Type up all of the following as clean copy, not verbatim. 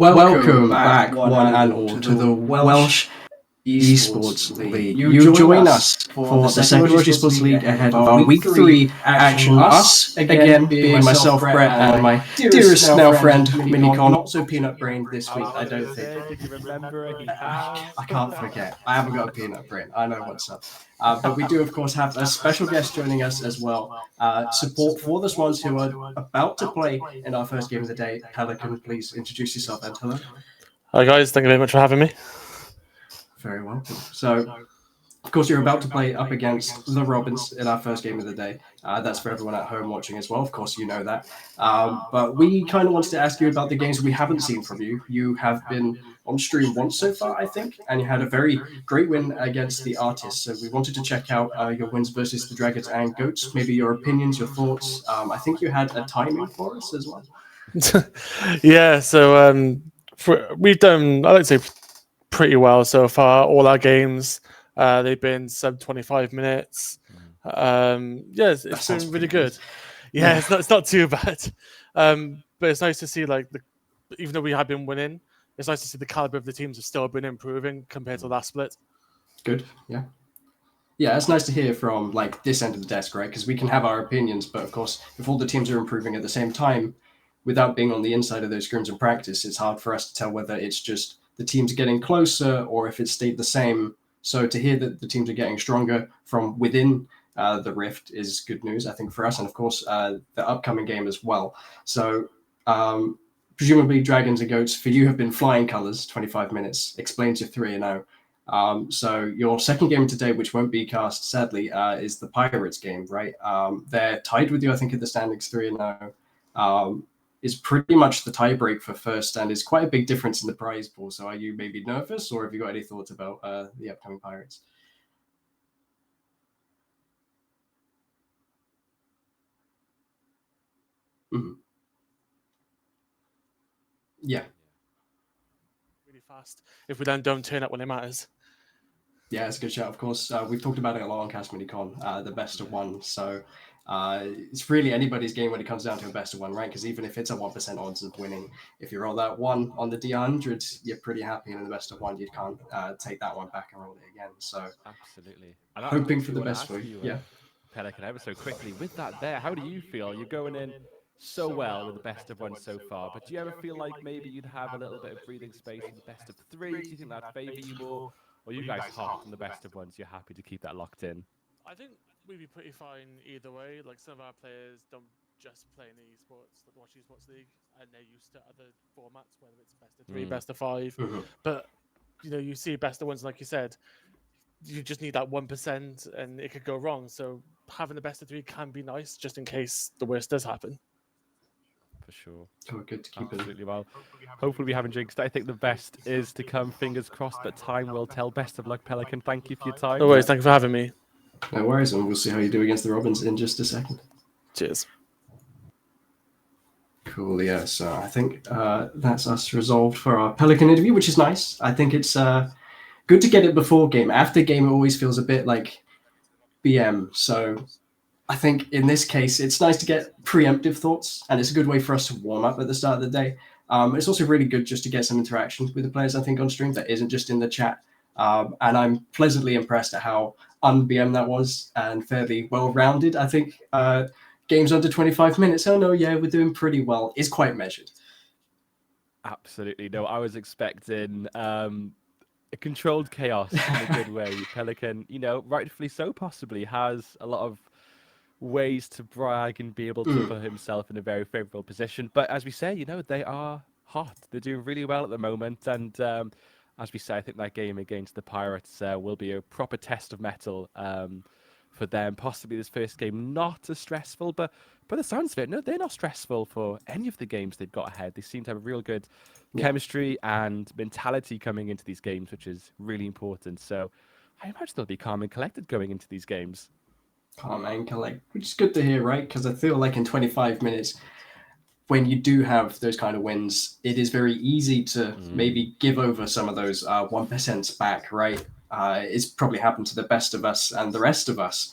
Welcome back, one and all, to the Welsh Esports League. You join us for the second Welsh Esports League ahead of our Week 3 action. Us, again, being myself, Brett, and my dearest now friend, Minicon. Not so peanut brain this week, I don't think. Did you remember? I can't forget. I haven't got a peanut brain. I know what's up. But we do, of course, have a special guest joining us as well. Support for the Swans who are about to play in our first game of the day. Pelican, please introduce yourself and hello. Hi guys, thank you very much for having me. Very welcome. So, of course, you're about to play up against the Robins in our first game of the day. That's for everyone at home watching as well. Of course, you know that. But we kind of wanted to ask you about the games we haven't seen from you. You have been on stream once so far, I think, and you had a very great win against the Artists. So we wanted to check out your wins versus the Dragons and Goats, maybe your opinions, your thoughts. I think you had a timing for us as well. Yeah, so we've done, I like to say, pretty well so far. All our games, they've been sub 25 minutes. It's been really good. Yeah, it's not too bad. But it's nice to see, even though we have been winning, it's nice to see the caliber of the teams have still been improving compared to the last split. Good, yeah. Yeah, it's nice to hear from this end of the desk, right? Because we can have our opinions, but of course, if all the teams are improving at the same time, without being on the inside of those scrims in practice, it's hard for us to tell whether it's just the teams getting closer or if it stayed the same. So to hear that the teams are getting stronger from within the Rift is good news, I think, for us. And of course, the upcoming game as well. So presumably Dragons and Goats for you have been flying colors, 25 minutes, explains your 3-0. So your second game today, which won't be cast, sadly, is the Pirates game, right? They're tied with you, I think, at the standings 3-0. Is pretty much the tiebreak for first and is quite a big difference in the prize pool. So are you maybe nervous or have you got any thoughts about the upcoming Pirates? Mm-hmm. Yeah. Really fast if we then don't turn up when it matters. Yeah, it's a good shout, of course. We've talked about it a lot on Cast Minicon, the best of one. So it's really anybody's game when it comes down to a best of one, right? Because even if it's a 1% odds of winning, if you roll that one on the D100, you're pretty happy. And in the best of one, you can't take that one back and roll it again. So absolutely. And hoping for the best for you. Yeah. Pelican, ever so quickly, with that there, how do you feel? You're going in so well with the best of one so far, but do you ever feel like maybe you'd have a little bit of breathing space in the best of three? Do you think that'd favour you more? Or you guys hot from the best of ones, you're happy to keep that locked in? I think we'd be pretty fine either way. Like, some of our players don't just play in the esports, the Welsh Esports League, and they're used to other formats, whether it's best of three, best of five. Mm-hmm. But you see best of ones, like you said, you just need that 1% and it could go wrong. So having the best of three can be nice, just in case the worst does happen. For sure. Oh, good to keep absolutely well. Hopefully we haven't jinxed. I think the best is to come. Fingers crossed, but time will tell. Best of luck, Pelican. Thank you for your time. No worries. Thank you for having me. No worries, and we'll see how you do against the Robins in just a second. Cheers. Cool, yeah. So I think that's us resolved for our Pelican interview, which is nice. I think it's good to get it before game. After game, it always feels a bit like BM. So I think in this case, it's nice to get preemptive thoughts, and it's a good way for us to warm up at the start of the day. It's also really good just to get some interaction with the players, I think, on stream that isn't just in the chat. And I'm pleasantly impressed at how un-BM that was and fairly well-rounded. I think games under 25 minutes, oh no, yeah, we're doing pretty well, is quite measured. Absolutely. No, I was expecting a controlled chaos in a good way. Pelican, rightfully so, possibly has a lot of ways to brag and be able to put himself in a very favorable position. But as we say, they are hot. They're doing really well at the moment. And as we say, I think that game against the Pirates will be a proper test of mettle for them. Possibly this first game not as stressful, but by the sounds of it, no, they're not stressful for any of the games they've got ahead. They seem to have a real good chemistry and mentality coming into these games, which is really important. So I imagine they'll be calm and collected going into these games. Calm and collect, which is good to hear, right? Because I feel like in 25 minutes, when you do have those kind of wins, it is very easy to maybe give over some of those 1% back, right? It's probably happened to the best of us and the rest of us.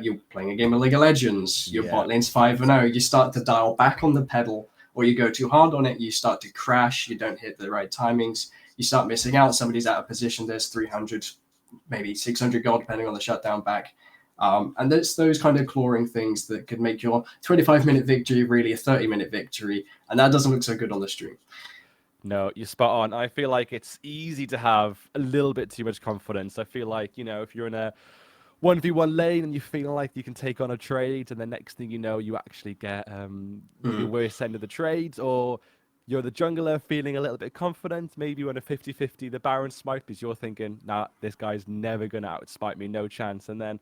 You're playing a game of League of Legends, your bot lane's 5-0, you start to dial back on the pedal, or you go too hard on it, you start to crash, you don't hit the right timings, you start missing out, somebody's out of position, there's 300, maybe 600 gold, depending on the shutdown back. And it's those kind of clawing things that could make your 25-minute victory really a 30-minute victory, and that doesn't look so good on the stream. No, you're spot on. I feel like it's easy to have a little bit too much confidence. I feel like, if you're in a 1v1 lane and you feel like you can take on a trade, and the next thing you know, you actually get the worst end of the trade, or you're the jungler feeling a little bit confident, maybe you want a 50-50 the Baron smite because you're thinking, nah, this guy's never going to outsmite me, no chance. And then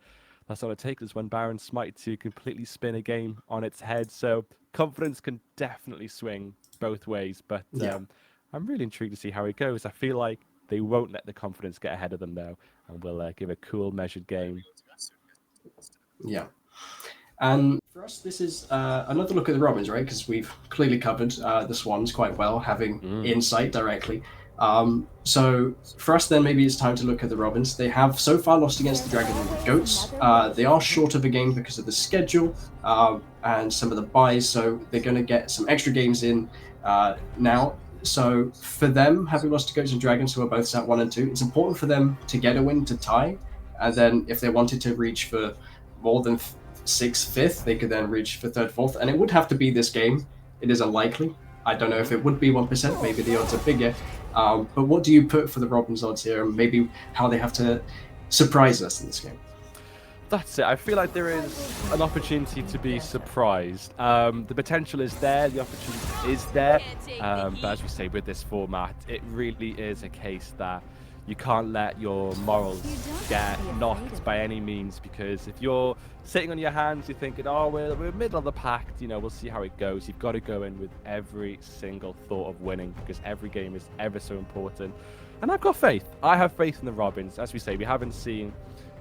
that's all it takes is one Baron smite to completely spin a game on its head. So confidence can definitely swing both ways, but I'm really intrigued to see how it goes. I feel like they won't let the confidence get ahead of them, though, and will give a cool, measured game. Yeah. And for us, this is another look at the Robins, right? Because we've clearly covered the Swans quite well, having insight directly. So for us, then, maybe it's time to look at the Robins. They have so far lost against the Dragon and the Goats. They are short of a game because of the schedule and some of the buys, so they're going to get some extra games in now. So for them, having lost to Goats and Dragons, who are both sat 1 and 2, it's important for them to get a win to tie. And then if they wanted to reach for more than 6th, they could then reach for 3rd, 4th. And it would have to be this game. It is unlikely. I don't know if it would be 1%. Maybe the odds are bigger. But what do you put for the Robins odds here, and maybe how they have to surprise us in this game? That's it. I feel like there is an opportunity to be surprised. The potential is there. The opportunity is there. But as we say, with this format, it really is a case that you can't let your morals get knocked by any means, because if you're sitting on your hands, you're thinking, oh, we're middle of the pack, we'll see how it goes. You've got to go in with every single thought of winning, because every game is ever so important. And I've got faith. I have faith in the Robins. As we say, we haven't seen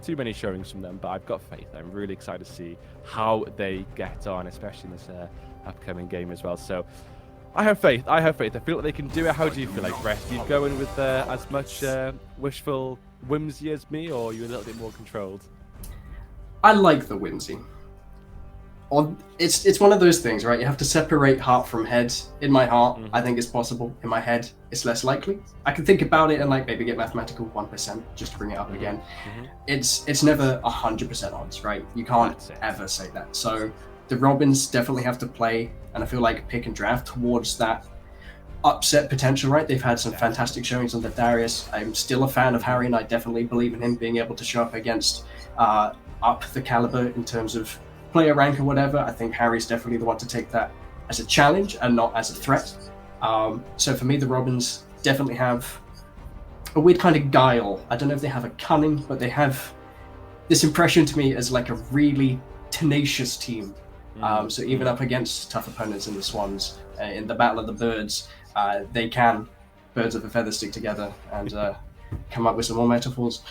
too many showings from them, but I've got faith. I'm really excited to see how they get on, especially in this upcoming game as well. So I have faith. I feel like they can do it. How do you feel like, Brett? Do you go in with as much wishful whimsy as me, or are you a little bit more controlled? I like the whimsy. It's one of those things, right? You have to separate heart from head. In my heart, I think it's possible. In my head, it's less likely. I can think about it and maybe get mathematical 1% just to bring it up again. It's never 100% odds, right? You can't ever say that. So the Robins definitely have to play, and I feel like pick and draft towards that upset potential, right? They've had some fantastic showings on the Darius. I'm still a fan of Harry, and I definitely believe in him being able to show up against up the caliber in terms of player rank or whatever. I think Harry's definitely the one to take that as a challenge and not as a threat. So for me, the Robins definitely have a weird kind of guile. I don't know if they have a cunning, but they have this impression to me as like a really tenacious team. So even up against tough opponents in the Swans, in the Battle of the Birds, they can, birds of a feather, stick together and come up with some more metaphors.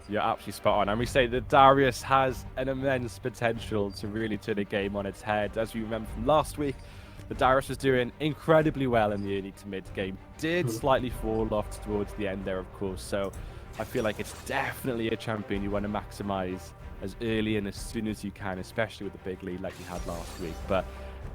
You're absolutely spot on. And we say that Darius has an immense potential to really turn a game on its head. As we remember from last week, the Darius was doing incredibly well in the early to mid game. Did slightly fall off towards the end there, of course. So I feel like it's definitely a champion you want to maximize as early and as soon as you can, especially with the big lead like you had last week. But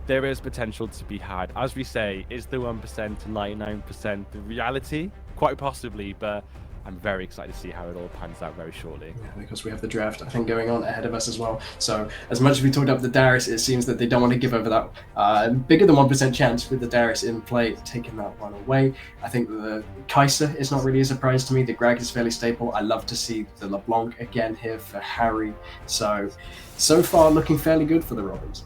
there is potential to be had. As we say, is the 1% to 99% the reality? Quite possibly, but I'm very excited to see how it all pans out very shortly. Yeah, because we have the draft, I think, going on ahead of us as well. So as much as we talked up the Darius, it seems that they don't want to give over that bigger than 1% chance with the Darius in play, taking that one away. I think the Kaiser is not really a surprise to me. The Greg is fairly stable. I love to see the LeBlanc again here for Harry. So far looking fairly good for the Robins.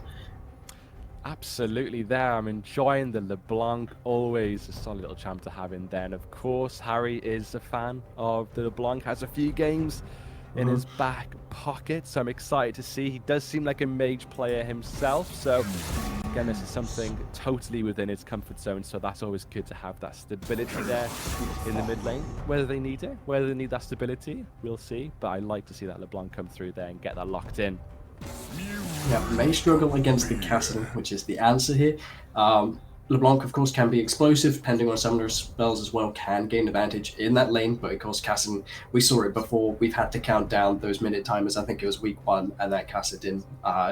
Absolutely there. I'm enjoying the LeBlanc, always a solid little champ to have in there. And of course, Harry is a fan of the LeBlanc, has a few games in his back pocket, so I'm excited to see. He does seem like a mage player himself, so again, this is something totally within his comfort zone, so that's always good to have that stability there in the mid lane. Whether they need it, whether they need that stability, we'll see, but I like to see that LeBlanc come through there and get that locked in. Yeah, may struggle against the Castle, which is the answer here. LeBlanc, of course, can be explosive, depending on some of their spells as well, can gain advantage in that lane, but of course, Castle, we saw it before, we've had to count down those minute timers, I think it was week 1, and that Castle didn't,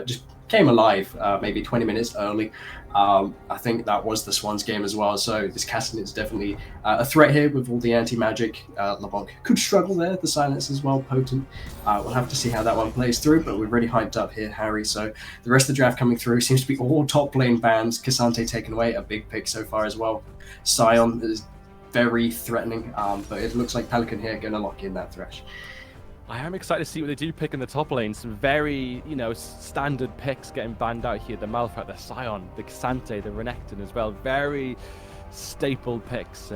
just came alive maybe 20 minutes early. I think that was the Swans game as well, so this Castle is definitely a threat here with all the anti-magic. LeBlanc could struggle there, the silence as well, potent. We'll have to see how that one plays through, but we're really hyped up here, Harry, so the rest of the draft coming through seems to be all top lane bans. Cassante taken away, a big pick so far as well. Sion is very threatening, but it looks like Pelican here going to lock in that Thresh. I am excited to see what they do pick in the top lane. Some very, standard picks getting banned out here. The Malphite, the Sion, the Cassante, the Renekton as well. Very staple picks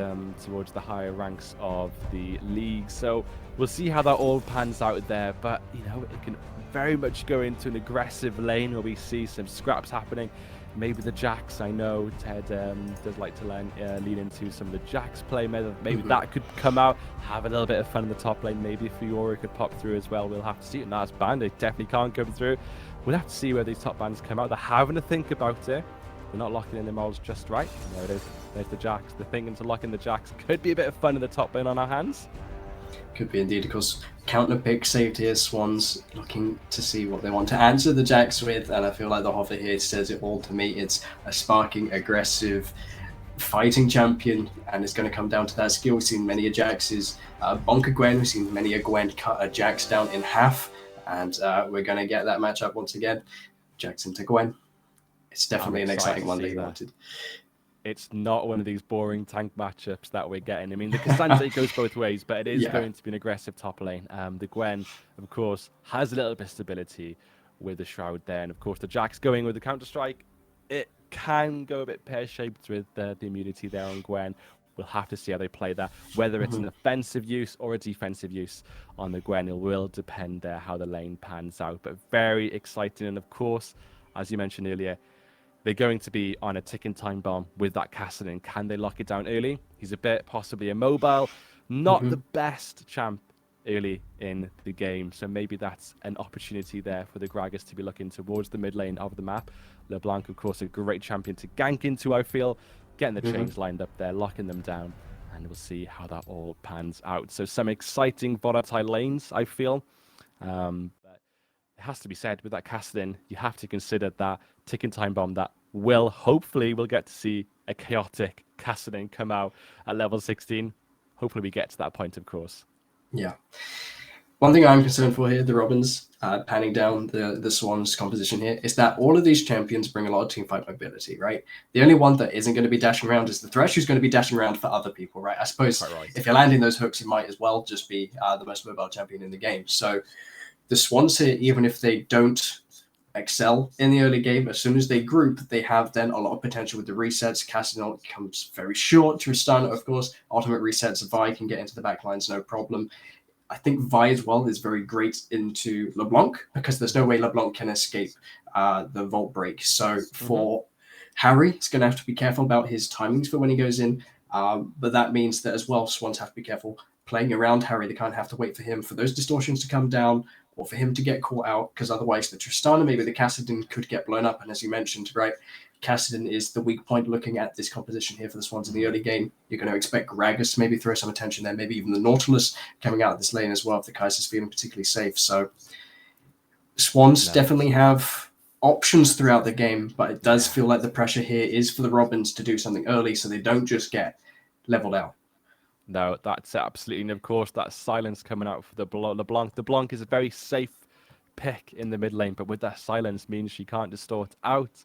towards the higher ranks of the league. So we'll see how that all pans out there. But, it can very much go into an aggressive lane where we see some scraps happening. Maybe the Jax, I know Ted does like to lean into some of the Jax play. Maybe that could come out, have a little bit of fun in the top lane. Maybe Fiora could pop through as well. We'll have to see. And that's banned. It definitely can't come through. We'll have to see where these top bans come out. They're having to think about it. They're not locking in the molds just right. There it is. There's the Jax. They're thinking to lock in the Jax. Could be a bit of fun in the top lane on our hands. Could be indeed, of course. Counter pick saved here. Swans looking to see what they want to answer the Jax with, and I feel like the hover here says it all to me. It's a sparking, aggressive, fighting champion, and it's going to come down to that skill. We've seen many a Jax's bonk a Gwen. We've seen many a Gwen cut a Jax down in half, and we're going to get that matchup once again. Jax into Gwen. It's definitely an exciting one that you wanted. It's not one of these boring tank matchups that we're getting. I mean, the Cassandra goes both ways, but it is going to be an aggressive top lane. The Gwen, of course, has a little bit of stability with the Shroud there. And, of course, the Jax going with the Counter-Strike. It can go a bit pear-shaped with the immunity there on Gwen. We'll have to see how they play that. Whether it's an offensive use or a defensive use on the Gwen, it will depend there how the lane pans out. But very exciting. And, of course, as you mentioned earlier, they're going to be on a ticking time bomb with that Cassidy. Can they lock it down early? He's a bit possibly immobile. Not the best champ early in the game. So maybe that's an opportunity there for the Gragas to be looking towards the mid lane of the map. LeBlanc, of course, a great champion to gank into, I feel. Getting the chains lined up there, locking them down. And we'll see how that all pans out. So some exciting volatile lanes, I feel. But it has to be said, with that Cassidy, you have to consider that ticking time bomb that hopefully we'll get to see a chaotic Cassidy come out at level 16. Hopefully we get to that point, of course. Yeah. One thing I'm concerned for here, the Robins, panning down the Swans composition here, is that all of these champions bring a lot of teamfight mobility, right? The only one that isn't going to be dashing around is the Thresh, who's going to be dashing around for other people, right? I suppose if you're landing those hooks, you might as well just be the most mobile champion in the game. So the Swans here, even if they don't excel in the early game, as soon as they group, they have then a lot of potential with the resets. Cassidy comes very short to a stun, of course. Ultimate resets, Vi can get into the backlines, no problem. I think Vi as well is very great into LeBlanc because there's no way LeBlanc can escape the Vault Break. So for Harry, he's going to have to be careful about his timings for when he goes in. But that means that as well, Swans have to be careful playing around Harry. They kind of have to wait for him for those distortions to come down or for him to get caught out, because otherwise the Tristana, maybe the Kassadin could get blown up. And as you mentioned, right, Kassadin is the weak point looking at this composition here for the Swans in the early game. You're going to expect Gragas to maybe throw some attention there, maybe even the Nautilus coming out of this lane as well if the Kaiser's feeling particularly safe. So Swans definitely have options throughout the game, but it does feel like the pressure here is for the Robins to do something early so they don't just get leveled out. No, that's absolutely. And of course, that silence coming out for the LeBlanc. The Blanc is a very safe pick in the mid lane, but with that silence means she can't distort out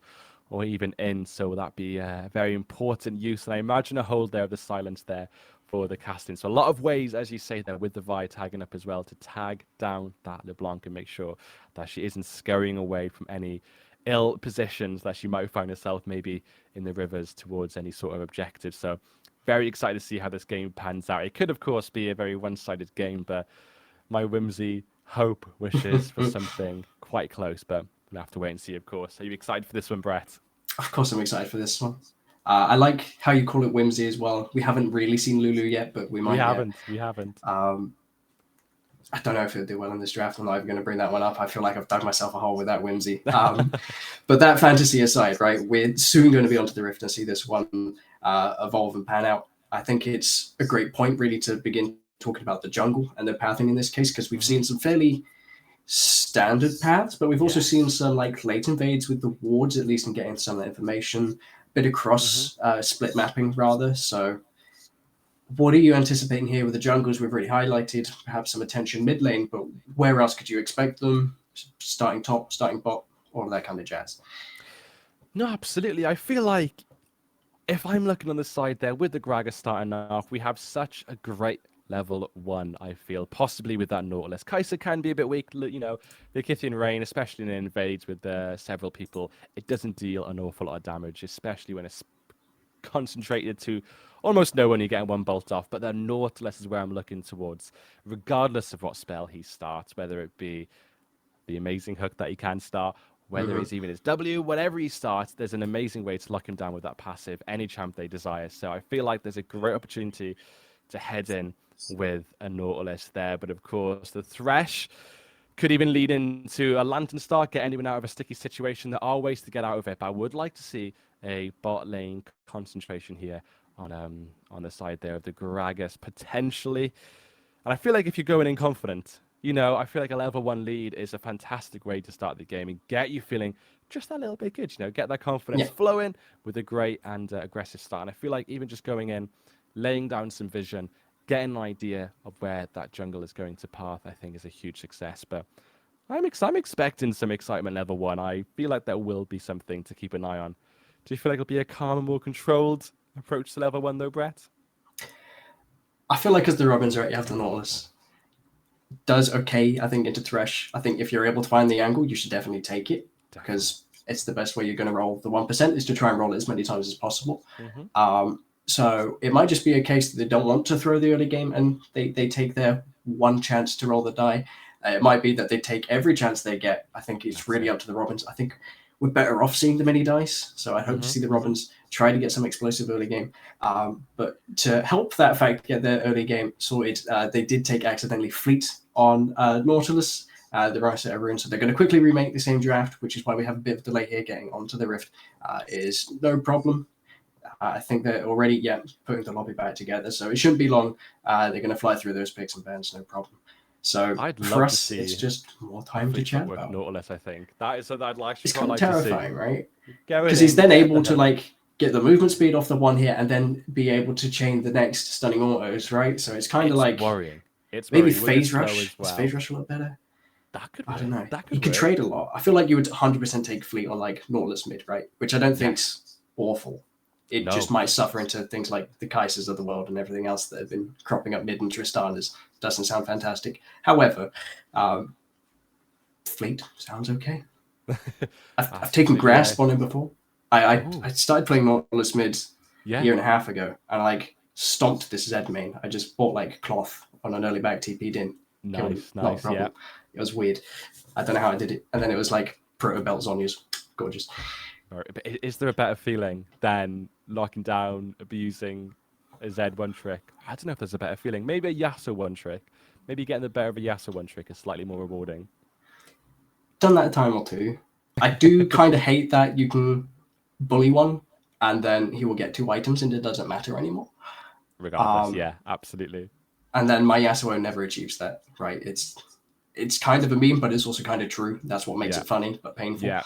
or even in. So will that be a very important use? And I imagine a hold there of the silence there for the casting. So a lot of ways, as you say there, with the Vi tagging up as well, to tag down that LeBlanc and make sure that she isn't scurrying away from any ill positions that she might find herself maybe in the rivers towards any sort of objective. So very excited to see how this game pans out. It could, of course, be a very one-sided game, but my whimsy hope wishes for something quite close, but we'll have to wait and see, of course. Are you excited for this one, Brett? Of course I'm excited for this one. I like how you call it whimsy as well. We haven't really seen Lulu yet, but we might. We haven't. I don't know if it'll do well in this draft. I'm not even going to bring that one up. I feel like I've dug myself a hole with that whimsy. But that fantasy aside, right, we're soon going to be onto the Rift and see this one evolve and pan out. I think it's a great point really to begin talking about the jungle and the pathing in this case, because we've seen some fairly standard paths, but we've also seen some like late invades with the wards, at least in getting some of the information, bit of cross split mapping rather. So what are you anticipating here with the jungles? We've already highlighted perhaps some attention mid lane, but where else could you expect them? Starting top, starting bot, all of that kind of jazz. No, absolutely. I feel like if I'm looking on the side there with the Gragas starting off, we have such a great level 1, I feel, possibly with that Nautilus. Kai'Sa can be a bit weak, you know, the Kithian Rain, especially in invades with several people, it doesn't deal an awful lot of damage, especially when it's concentrated to almost no one. You're getting one bolt off, but the Nautilus is where I'm looking towards, regardless of what spell he starts, whether it be the amazing hook that he can start, whether it's even his W, whatever he starts, there's an amazing way to lock him down with that passive, any champ they desire. So I feel like there's a great opportunity to head in with a Nautilus there. But of course, the Thresh could even lead into a Lantern Star, get anyone out of a sticky situation. There are ways to get out of it, but I would like to see a bot lane concentration here on the side there of the Gragas, potentially. And I feel like if you're going in confident, you know, I feel like a level 1 lead is a fantastic way to start the game and get you feeling just that little bit good, you know, get that confidence flowing with a great and aggressive start. And I feel like even just going in, laying down some vision, getting an idea of where that jungle is going to path, I think is a huge success. But I'm expecting some excitement level 1. I feel like there will be something to keep an eye on. Do you feel like it'll be a calmer, more controlled approach to level 1 though, Brett? I feel like as the Robins right, you have the Nautilus. Does okay, I think, into Thresh. I think if you're able to find the angle, you should definitely take it, because it's the best way you're going to roll the 1% is to try and roll it as many times as possible. So it might just be a case that they don't want to throw the early game and they take their one chance to roll the die. It might be that they take every chance they get. I think it's really up to the Robins. I think we're better off seeing the mini dice. So I hope to see the Robins try to get some explosive early game. But to help that fact get their early game sorted, they did take accidentally Fleet on Nautilus, the Risa Rune. So they're going to quickly remake the same draft, which is why we have a bit of delay here getting onto the Rift. Is no problem. I think they're already putting the lobby back together. So it shouldn't be long. They're going to fly through those picks and bans, no problem. So for us, it's just more time to chat about Nautilus. I think that is something I'd actually it's kind of terrifying, right? Because Because he's then able to like get the movement speed off the one hit and then be able to chain the next stunning autos, right? So it's kind of like worrying. It's maybe worrying. phase rush. Does phase rush a lot better? That could. I don't know. That could you could work. trade a lot. I feel like you would 100% take Fleet on like Nautilus mid, right? Which I don't think's awful. It just might suffer into things like the Kaisers of the world and everything else that have been cropping up mid and Tristanas. Doesn't sound fantastic. However, Fleet sounds okay. I've taken Grasp on him before. I started playing Nautilus mid a year and a half ago, and I like stomped this Zed main. I just bought like cloth on an early back TP'd in. Nice. Yeah. It was weird. I don't know how I did it. And then it was like Proto Belt Zonyas. Gorgeous. Is there a better feeling than locking down, abusing a Zed one trick. I don't know if there's a better feeling. Maybe a Yasuo one trick. Maybe getting the better of a Yasuo one trick is slightly more rewarding. Done that a time or two. I do kind of hate that you can bully one and then he will get 2 items and it doesn't matter anymore. Regardless, yeah, absolutely. And then my Yasuo never achieves that, right? It's kind of a meme, but it's also kind of true. That's what makes it funny but painful. Yeah.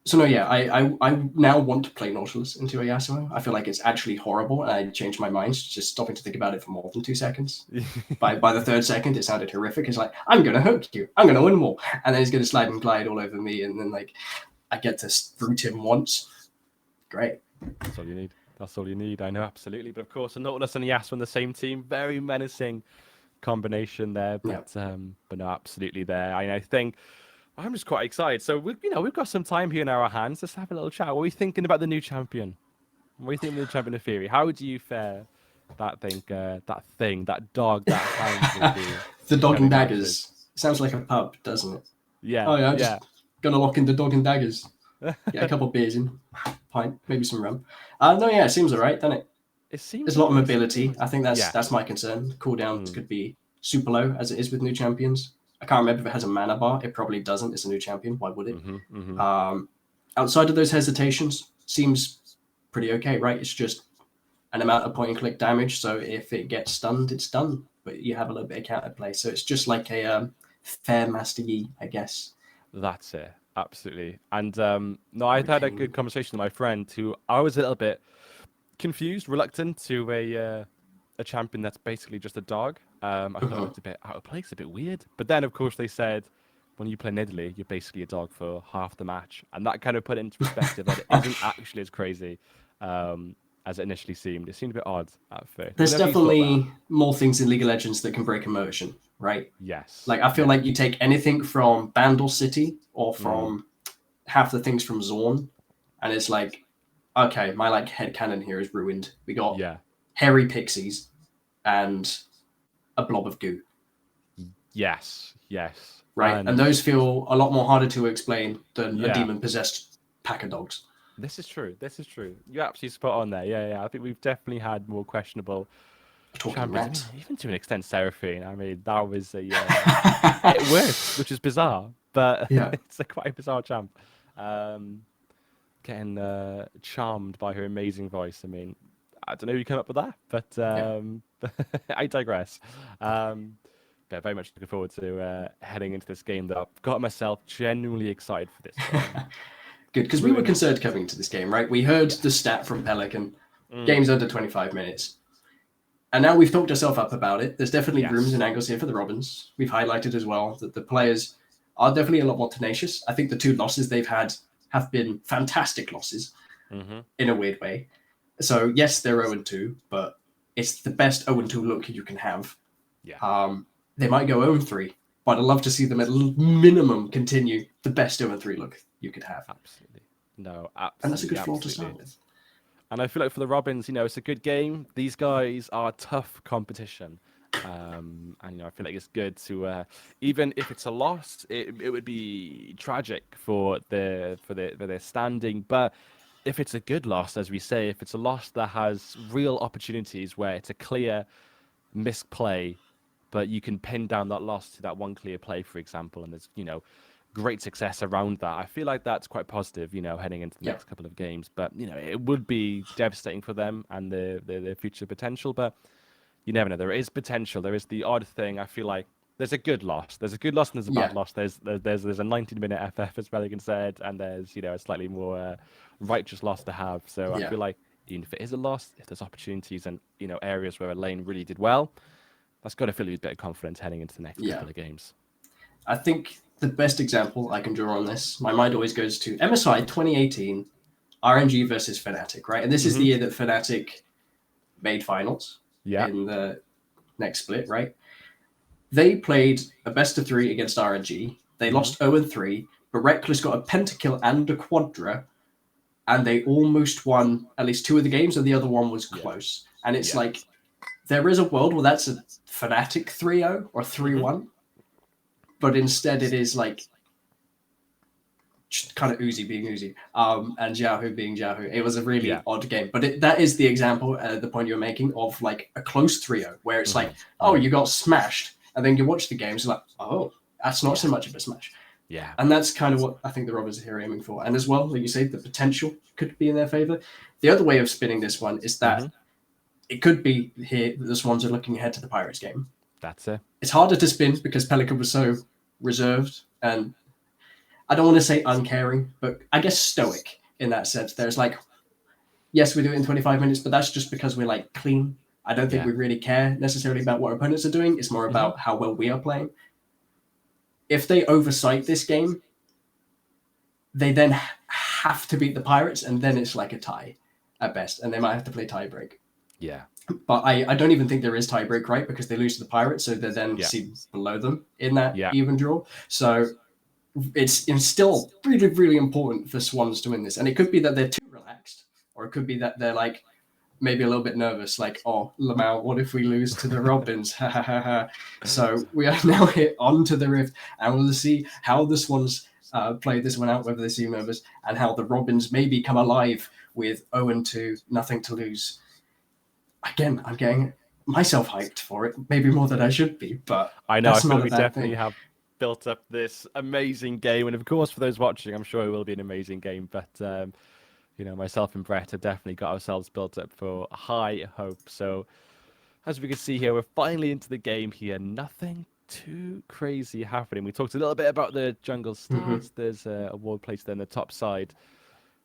So no, yeah, I now want to play Nautilus into a Yasuo. I feel like it's actually horrible, and I changed my mind, just stopping to think about it for more than 2 seconds. by the 3rd second, it sounded horrific. It's like, I'm going to hook you. I'm going to win more. And then he's going to slide and glide all over me, and then like I get to root him once. Great. That's all you need. That's all you need. I know, absolutely. But of course, a Nautilus and a Yasuo on the same team, very menacing combination there. But no, absolutely there. I think I'm just quite excited. So we've got some time here in our hands. Let's have a little chat. What are we thinking about the new champion? What are you thinking of the champion of Theory? How do you fare that dog, that hound? The dog and daggers. Sounds like a pub, doesn't it? Yeah. Oh yeah, I'm just gonna lock in the dog and daggers. Get a couple of beers in, pint, maybe some rum. No, yeah, it seems alright, doesn't it? It seems there's a lot of mobility. I think that's my concern. Cooldowns could be super low as it is with new champions. I can't remember if it has a mana bar. It probably doesn't. It's a new champion. Why would it? Outside of those hesitations, seems pretty okay, right? It's just an amount of point and click damage. So if it gets stunned, it's done. But you have a little bit of counterplay. So it's just like a fair Master Yi, I guess. That's it. Absolutely. And no, I had a good conversation with my friend who I was a little bit confused, reluctant to a champion that's basically just a dog. I thought it looked a bit out of place, a bit weird. But then, of course, they said when you play Nidalee, you're basically a dog for half the match. And that kind of put it into perspective that it isn't actually as crazy as it initially seemed. It seemed a bit odd at first. There's definitely more things in League of Legends that can break immersion, right? Yes. Like, I feel like you take anything from Bandle City or from half the things from Zorn, and it's like, okay, my like headcanon here is ruined. We got hairy pixies and a blob of goo. Yes. Right, and those feel a lot more harder to explain than a demon-possessed pack of dogs. This is true. You're absolutely spot on there. Yeah. I think we've definitely had more questionable champions. I mean, even to an extent, Seraphine. I mean, that was it worked, which is bizarre, but it's quite a bizarre champ. Getting charmed by her amazing voice. I mean, I don't know who you came up with that, but I digress. But very much looking forward to heading into this game. That I've got myself genuinely excited for this game. Good, because we were concerned coming to this game, right? We heard the stat from Pelican, games under 25 minutes. And now we've talked ourselves up about it. There's definitely rooms and angles here for the Robins. We've highlighted as well that the players are definitely a lot more tenacious. I think the 2 losses they've had have been fantastic losses in a weird way. So, yes, they're 0-2, but it's the best 0-2 look you can have. Yeah. They might go 0-3, but I'd love to see them at minimum continue the best 0-3 look you could have. Absolutely. No, absolutely. And that's a good floor to start with. And I feel like for the Robins, it's a good game. These guys are tough competition. And I feel like it's good to even if it's a loss, it would be tragic for their standing. But if it's a good loss, as we say, if it's a loss that has real opportunities where it's a clear misplay, but you can pin down that loss to that one clear play, for example, and there's great success around that. I feel like that's quite positive, heading into the next couple of games. But it would be devastating for them and their future potential. But you never know. There is potential. There is the odd thing. I feel like there's a good loss. There's a good loss and there's a bad loss. There's a 90-minute FF, as Pelican said, and there's a slightly more righteous loss to have. So I feel like even if it is a loss, if there's opportunities and areas where a lane really did well, that's got to fill you with a bit of confidence heading into the next couple of games. I think the best example I can draw on this, my mind always goes to MSI 2018, RNG versus Fnatic, right? And this is the year that Fnatic made finals in the next split, right? They played a best of 3 against RNG. They lost 0-3, but Reckless got a pentakill and a quadra, and they almost won at least 2 of the games, and the other one was close. And it's like, there is a world where that's a Fnatic 3-0 or 3-1, but instead it is like kind of Uzi being Uzi, and Xiaohu being Xiaohu. It was a really Yeah. odd game, but that is the example, the point you're making of like a close 3-0, where it's like, oh, you got smashed, and then you watch the games like, oh, that's not so much of a smash. Yeah. And that's kind of what I think the Robbers are here aiming for. And as well, like you say, the potential could be in their favor. The other way of spinning this one is that it could be here that the Swans are looking ahead to the Pirates game. That's it. It's harder to spin because Pelican was so reserved and I don't want to say uncaring, but I guess stoic in that sense. There's like, yes, we do it in 25 minutes, but that's just because we're like clean. I don't think we really care necessarily about what opponents are doing. It's more about how well we are playing. If they oversight this game, they then have to beat the Pirates, and then it's like a tie at best, and they might have to play tiebreak. Yeah. But I don't even think there is tiebreak, right? Because they lose to the Pirates, so they're then seen below them in that even draw. So it's still really, really important for Swans to win this. And it could be that they're too relaxed, or it could be that they're like maybe a little bit nervous, like, oh, Lamau, what if we lose to the Robins? Ha ha ha ha. So we are now hit onto the Rift, and we'll see how the Swans play this one out, whether they seem nervous, and how the Robins maybe come alive with 0-2, nothing to lose. Again, I'm getting myself hyped for it, maybe more than I should be, but I know, I that's feel not like a we bad definitely thing. have built up this amazing game. And of course, for those watching, I'm sure it will be an amazing game. But, you know, myself and Brett have definitely got ourselves built up for high hope. So, as we can see here, we're finally into the game here. Nothing too crazy happening. We talked a little bit about the jungle stats. There's a ward placed there on the top side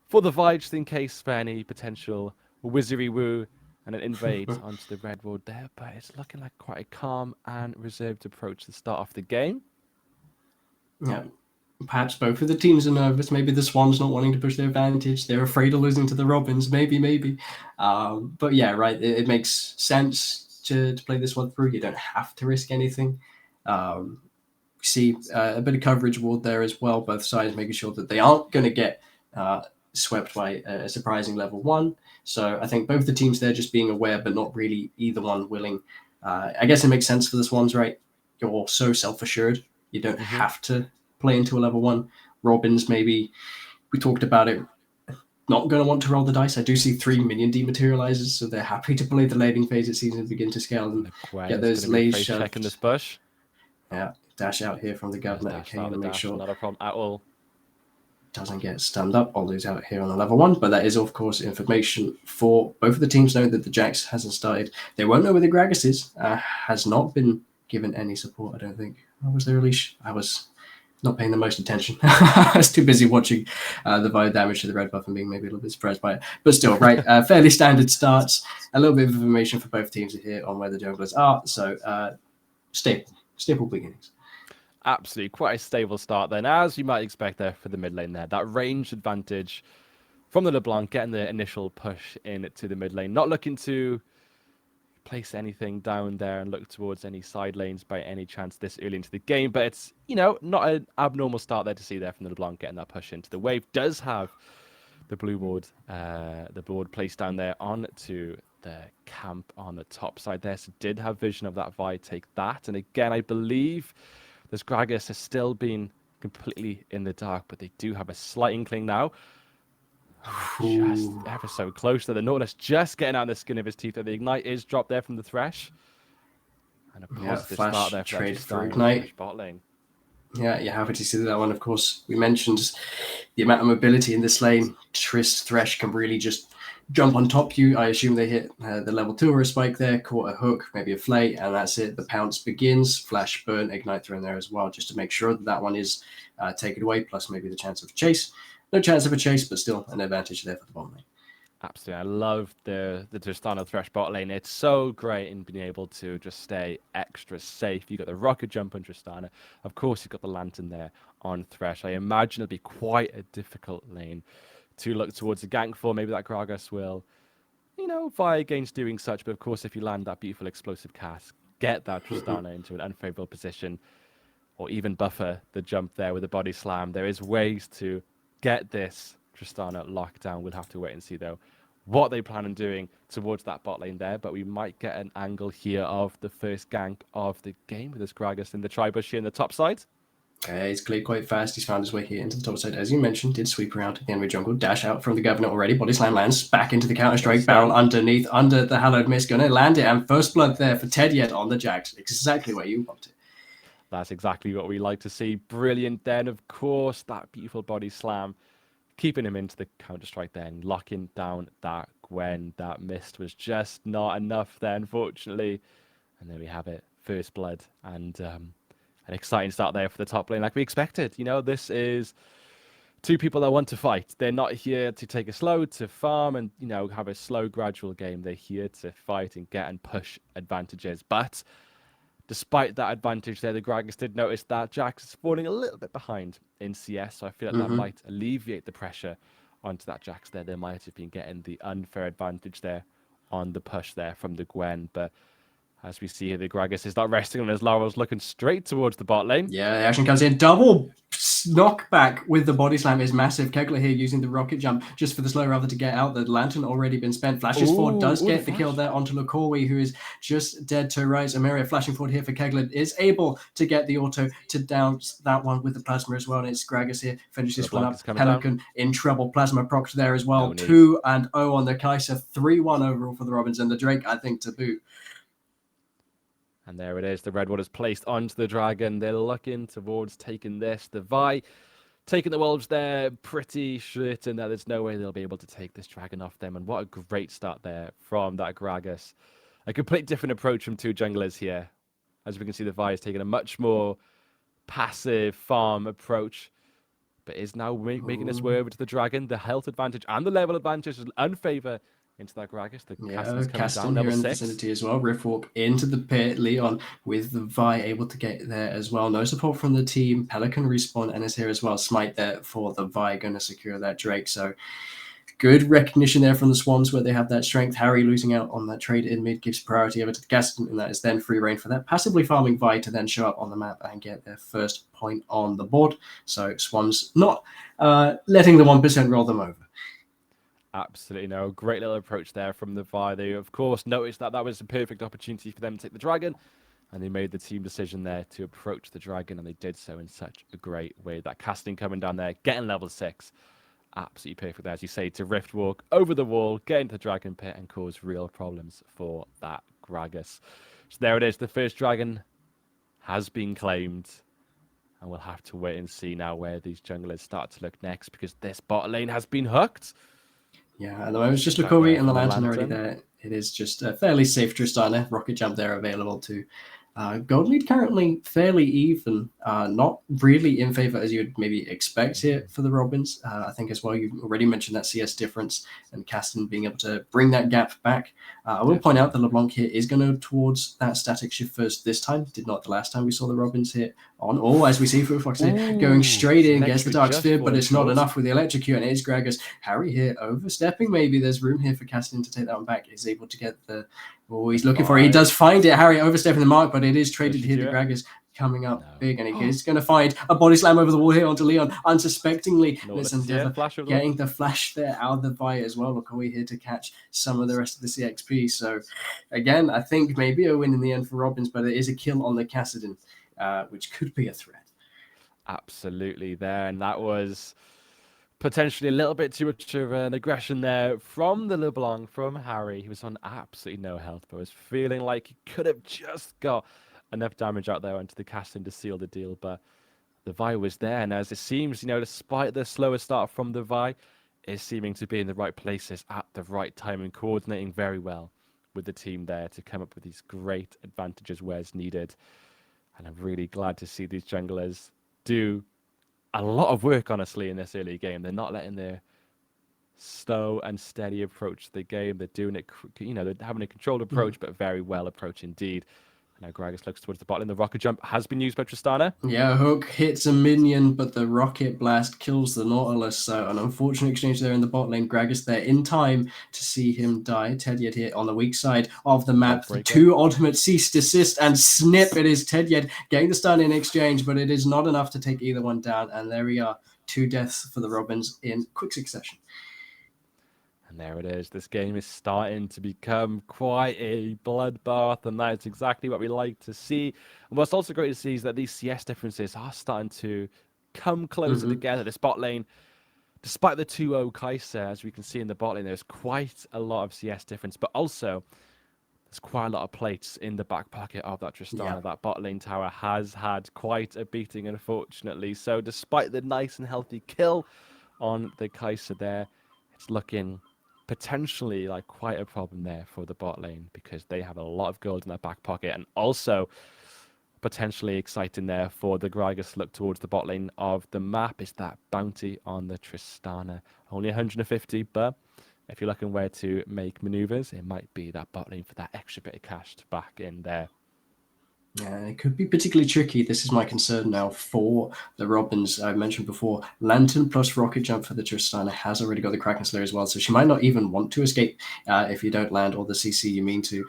for the Vige, just in case for any potential wizardry woo and an invade onto the red ward there. But it's looking like quite a calm and reserved approach to start off the game. Yeah. Perhaps both of the teams are nervous. Maybe the Swans not wanting to push their advantage. They're afraid of losing to the Robins. Maybe. But yeah, right. It makes sense to play this one through. You don't have to risk anything. See a bit of coverage ward there as well. Both sides making sure that they aren't going to get swept by a surprising level 1. So I think both the teams there just being aware, but not really either one willing. I guess it makes sense for the Swans, right? You're so self-assured. You don't have to play into a level 1. Robins, maybe we talked about it, not going to want to roll the dice. I do see 3 minion dematerializers, so they're happy to play the lading phase, it seems, and begin to scale and get those lades shoved. Checking this bush. Yeah, dash out here from the governor. Okay, and make sure not a problem at all. Doesn't get stunned up. I'll lose out here on the level 1, but that is, of course, information for both of the teams knowing that the Jax hasn't started. They won't know where the Gragas is. Has not been given any support, I don't think. Or was there a leash? I was not paying the most attention. I was too busy watching the Vio damage to the red buff and being maybe a little bit surprised by it. But still, right, fairly standard starts. A little bit of information for both teams here on where the junglers are. So stable beginnings. Absolutely, quite a stable start then, as you might expect there for the mid lane there. That range advantage from the LeBlanc, getting the initial push into the mid lane. Not looking to place anything down there and look towards any side lanes by any chance this early into the game. But it's, you know, not an abnormal start there to see there from the LeBlanc getting that push into the wave. Does have the blue ward, the board placed down there onto the camp on the top side there. So did have vision of that Vi take that. And again, I believe this Gragas has still been completely in the dark, but they do have a slight inkling now. Just ever so close to the Nautilus, just getting out the skin of his teeth. The Ignite is dropped there from the Thresh. And a positive start there for trade for that Ignite. bot lane. Yeah, you're happy to see that one. Of course, we mentioned the amount of mobility in this lane. Trist Thresh can really just jump on top you. I assume they hit the level 2 or a spike there, caught a hook, maybe a flay, and that's it. The pounce begins. Flash, burn, Ignite thrown there as well, just to make sure that that one is taken away, plus maybe the chance of a chase. No chance of a chase, but still an advantage there for the bottom lane. Absolutely. I love the Tristana Thresh bot lane. It's so great in being able to just stay extra safe. You got the rocket jump on Tristana. Of course, you've got the lantern there on Thresh. I imagine it'll be quite a difficult lane to look towards a gank for. Maybe that Gragas will, you know, vie against doing such. But of course, if you land that beautiful explosive cast, get that Tristana into an unfavorable position, or even buffer the jump there with a body slam. There is ways to get this Tristana locked down. We'll have to wait and see, though, what they plan on doing towards that bot lane there. But we might get an angle here of the first gank of the game with this Gragas in the tri-bush here in the top side. He's cleared quite fast. He's found his way here into the top side. As you mentioned, did sweep around to the enemy jungle. Dash out from the Governor already. Body slam lands back into the Counter-Strike barrel underneath, under the Hallowed Mist. Going to land it. And first blood there for Tedyed on the Jax. Exactly where you want it. That's exactly what we like to see. Brilliant then, of course, that beautiful body slam. Keeping him into the Counter-Strike then. Locking down that Gwen. That Mist was just not enough there, unfortunately. And there we have it. First blood. And an exciting start there for the top lane, like we expected. You know, this is two people that want to fight. They're not here to take a slow, to farm and, you know, have a slow, gradual game. They're here to fight and get and push advantages. But despite that advantage there, the Gragas did notice that Jax is falling a little bit behind in CS. So I feel like that might alleviate the pressure onto that Jax there. They might have been getting the unfair advantage there on the push there from the Gwen. But as we see here, the Gragas is not resting on his laurels, looking straight towards the bot lane. Yeah, the action comes in. Double knockback with the body slam is massive. Kegler here using the rocket jump just for the slow rather to get out. The lantern already been spent. Flashes forward, does get the kill there onto Lukowi, who is just dead to rights. Amaria flashing forward here for Kegler is able to get the auto to down that one with the plasma as well. And it's Gragas here, finishes this one up. Pelican in trouble. Plasma procs there as well. 2-0 on the Kaiser. 3-1 overall for the Robins and the Drake, I think, to boot. And there it is. The red one is placed onto the dragon. They're looking towards taking this. The Vi taking the wolves there. Pretty certain that there's no way they'll be able to take this dragon off them. And what a great start there from that Gragas. A complete different approach from two junglers here. As we can see, the Vi is taking a much more passive farm approach. But is now making this way over to the dragon. The health advantage and the level advantage is unfavor into that Gragas. The Caston here in the vicinity as well. Riftwalk into the pit. Leon with the Vi able to get there as well. No support from the team. Pelican respawn and is here as well. Smite there for the Vi, going to secure that Drake. So good recognition there from the Swans where they have that strength. Harry losing out on that trade in mid gives priority over to the Gaston, and that is then free reign for that passively farming Vi to then show up on the map and get their first point on the board. So Swans not letting the 1% roll them over. Absolutely no. Great little approach there from the Vi. They, of course, noticed that that was a perfect opportunity for them to take the dragon, and they made the team decision there to approach the dragon, and they did so in such a great way. That casting coming down there, getting level 6. Absolutely perfect there, as you say, to rift walk over the wall, get into the dragon pit, and cause real problems for that Gragas. So there it is. The first dragon has been claimed. And we'll have to wait and see now where these junglers start to look next, because this bot lane has been hooked. Yeah, at the moment it's just Lukowi and the lantern already there. It is just a fairly safe Tristana. Rocket jump there available to gold lead currently fairly even. Not really in favor as you'd maybe expect here for the Robins. I think as well you already mentioned that CS difference and Caston being able to bring that gap back. I will point out that LeBlanc here is going to towards that static shift first this time. Did not the last time we saw the Robins hit on. Or as we see for Fox here, going straight in, gets the Dark Sphere, but it's not enough with the electrocute, and it is Gragas. Harry here overstepping. Maybe there's room here for Caston to take that one back. Is able to get the... Oh, he's looking for it. He does find it. Harry overstepping the mark, but it is traded here to Gragas. Coming up big, and he is going to find a body slam over the wall here onto Leon, unsuspectingly. Getting the flash there out of the Vi as well. Lukowi here to catch some of the rest of the CXP. So, again, I think maybe a win in the end for Robins, but it is a kill on the Cassidon, which could be a threat. Absolutely there, and that was potentially a little bit too much of an aggression there from the LeBlanc, from Harry. He was on absolutely no health, but was feeling like he could have just got enough damage out there onto the casting to seal the deal, but the Vi was there, and as it seems, you know, despite the slower start from the Vi, is seeming to be in the right places at the right time and coordinating very well with the team there to come up with these great advantages where it's needed. And I'm really glad to see these junglers do a lot of work, honestly, in this early game. They're not letting their slow and steady approach to the game. They're doing it, you know, they're having a controlled approach, but very well approach indeed. Now Gragas looks towards the bottom. The rocket jump has been used by Tristana. Yeah, hook hits a minion, but the rocket blast kills the Nautilus. So an unfortunate exchange there in the bot lane. Gragas there in time to see him die. Tedyed here on the weak side of the map. The two ultimate cease, desist, and snip. It is Tedyed getting the stun in exchange, but it is not enough to take either one down. And there we are. 2 deaths for the Robins in quick succession. And there it is. This game is starting to become quite a bloodbath, and that is exactly what we like to see. And what's also great to see is that these CS differences are starting to come closer together. The bot lane, despite the 2-0 Kaiser, as we can see in the bot lane, there's quite a lot of CS difference, but also there's quite a lot of plates in the back pocket of that Tristana. Yeah. That bot lane tower has had quite a beating, unfortunately. So despite the nice and healthy kill on the Kaiser there, it's looking potentially like quite a problem there for the bot lane, because they have a lot of gold in their back pocket, and also potentially exciting there for the Gragas to look towards the bot lane of the map is that bounty on the Tristana. Only 150, but if you're looking where to make maneuvers, it might be that bot lane for that extra bit of cash to back in there. Yeah, it could be particularly tricky. This is my concern now for the Robins. I mentioned before, Lantern plus Rocket Jump for the Tristana has already got the Kraken Slayer as well, so she might not even want to escape if you don't land, or the CC you mean to.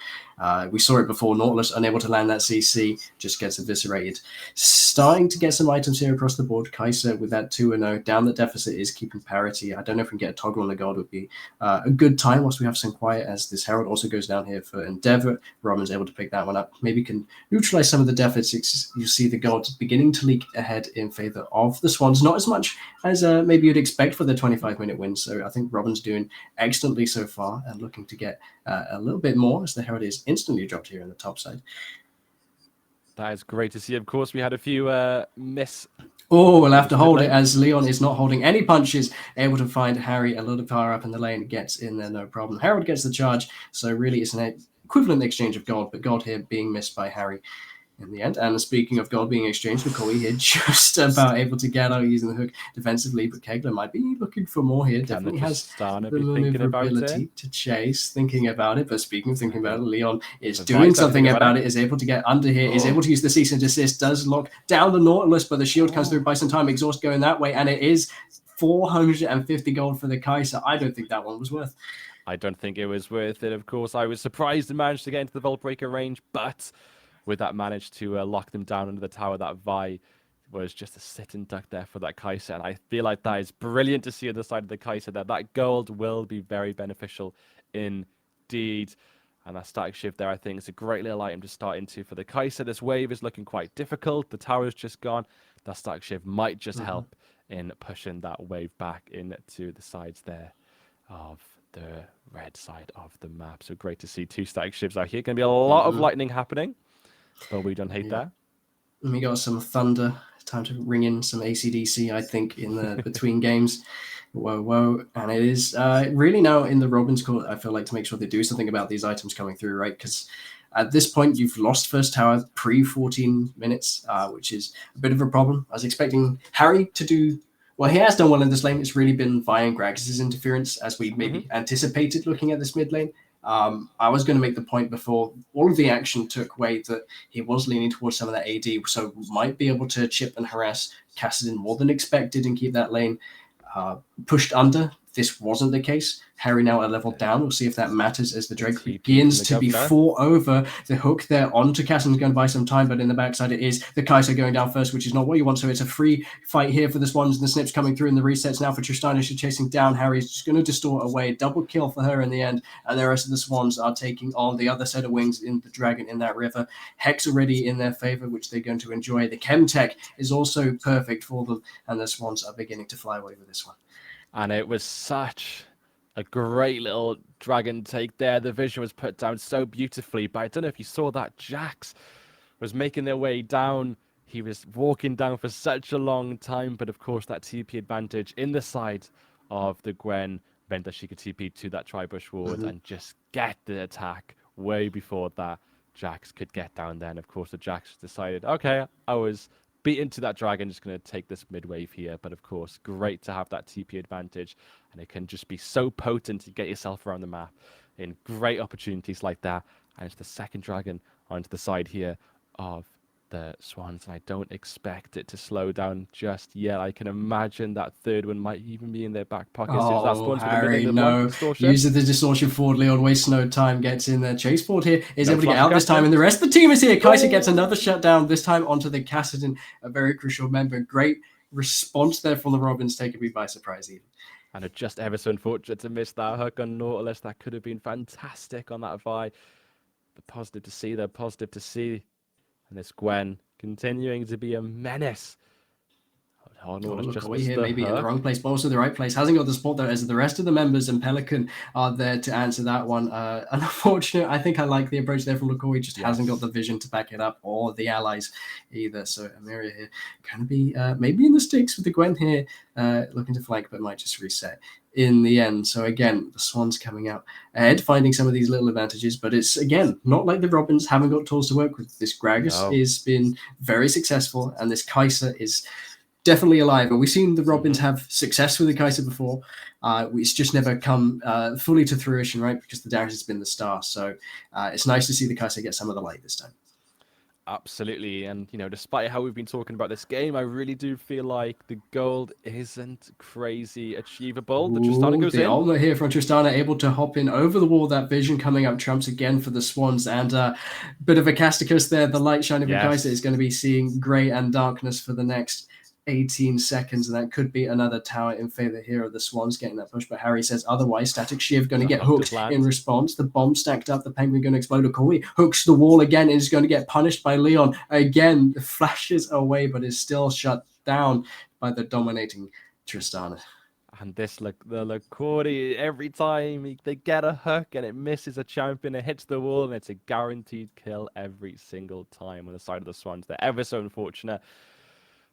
We saw it before, Nautilus unable to land that CC, just gets eviscerated. Starting to get some items here across the board. Kaiser with that 2-0, down the deficit is keeping parity. I don't know if we can get a toggle on the gold, would be a good time whilst we have some quiet, as this Herald also goes down here for Endeavor. Robin's able to pick that one up. Maybe can neutralize some of the deficits. You see the gold beginning to leak ahead in favor of the Swans, not as much as maybe you'd expect for the 25-minute win. So I think Robin's doing excellently so far and looking to get a little bit more, as the Herald is instantly dropped here on the top side. That is great to see. Of course, we had a few miss. Oh, we'll have to hold it, as Leon is not holding any punches, able to find Harry a little far up in the lane, gets in there, no problem. Herald gets the charge, so really it's an equivalent exchange of gold, but gold here being missed by Harry in the end. And speaking of gold being exchanged, McCoy here just about able to get out using the hook defensively, but Kegler might be looking for more here. Definitely has the maneuverability to chase, thinking about it. But speaking of thinking about it, Leon is doing something about it, is able to get under here, is able to use the cease and desist, does lock down the Nautilus, but the shield comes through by some time, exhaust going that way, and it is 450 gold for the Kaiser. I don't think that one was worth. I don't think it was worth it. Of course, I was surprised and managed to get into the Vault Breaker range, but with that managed to lock them down under the tower. That Vi was just a sitting duck there for that Kaiser, and I feel like that is brilliant to see on the side of the Kaiser, that gold will be very beneficial indeed. And that static shift there, I think, is a great little item to start into for the Kaiser. This wave is looking quite difficult. The tower is just gone. That static shift might just help in pushing that wave back into the sides there of the red side of the map. So great to see two static shifts out here. Going to be a lot of lightning happening, but we don't hate that. And we got some thunder. Time to ring in some AC/DC, I think, in the between games. Whoa. And it is really now in the Robins court, I feel like, to make sure they do something about these items coming through, right? Because at this point, you've lost first tower pre-14 minutes, which is a bit of a problem. I was expecting Harry to do... Well, he has done well in this lane. It's really been via Gragas' interference, as we maybe anticipated looking at this mid lane. I was going to make the point before all of the action took way that he was leaning towards some of that AD, so might be able to chip and harass Kassadin more than expected and keep that lane pushed under. This wasn't the case. Harry now a level down. We'll see if that matters as the Drake begins to be fought over. The hook there onto Kassadin's going to buy some time, but in the backside it is the Kaiser going down first, which is not what you want. So it's a free fight here for the Swans, and the snips coming through, and the resets now for Tristana. She's chasing down Harry. He's just going to distort away. Double kill for her in the end, and the rest of the Swans are taking on the other set of wings in the Dragon in that river. Hex already in their favor, which they're going to enjoy. The Chem Tech is also perfect for them, and the Swans are beginning to fly away with this one. And it was such a great little dragon take there. The vision was put down so beautifully, but I don't know if you saw that. Jax was making their way down. He was walking down for such a long time, but of course that TP advantage in the side of the Gwen meant that she could TP to that tri-bush ward and just get the attack way before that Jax could get down there. And of course the Jax decided, okay, I was beaten to that dragon, just going to take this mid wave here. But of course, great to have that TP advantage, and it can just be so potent to get yourself around the map in great opportunities like that. And it's the second dragon onto the side here of the Swans, and I don't expect it to slow down just yet. I can imagine that third one might even be in their back pocket. Oh, Harry, no. Uses the distortion forward. Leon wastes no time, gets in there. Chase forward here is able to get out this time, and the rest of the team is here. Kaiser gets another shutdown, this time onto the Kassadin, a very crucial member. Great response there from the Robins, taking me by surprise even. And it's just ever so unfortunate to miss that hook on Nautilus. That could have been fantastic on that Vi. But positive to see, though. Positive to see. And this Gwen continuing to be a menace. Nautilus look just away missed here, the maybe in the hook. wrong place, but also the right place. Hasn't got the support though, as the rest of the members and Pelican are there to answer that one. Unfortunate. I think I like the approach there from Lukowi. Just hasn't got the vision to back it up, or the allies either. So Amiria here going to be maybe in the sticks with the Gwen here, looking to flank, but might just reset in the end. So again, the Swans coming out ahead, finding some of these little advantages, but it's again not like the Robins haven't got tools to work with. This Gragas has been very successful, and this Kaiser is definitely alive. And we've seen the Robins have success with the Kaiser before. It's just never come fully to fruition, right? Because the Dash has been the star. So it's nice to see the Kaiser get some of the light this time. Absolutely. And, you know, despite how we've been talking about this game, I really do feel like the gold isn't crazy achievable. The Tristana goes in. The ultimate here from Tristana, able to hop in over the wall. That vision coming up trumps again for the Swans. And a bit of a Casticus there. The light shining from Kaiser is going to be seeing grey and darkness for the next 18 seconds, and that could be another tower in favor here of the Swans getting that push. But Harry says otherwise. Static Shiv going to get hooked in response. The bomb stacked up. The Penguin going to explode. Okoye hooks the wall again and is going to get punished by Leon. Again, flashes away, but is still shut down by the dominating Tristana. And this, the Lukowi, every time they get a hook and it misses a champion, it hits the wall, and it's a guaranteed kill every single time on the side of the Swans. They're ever so unfortunate.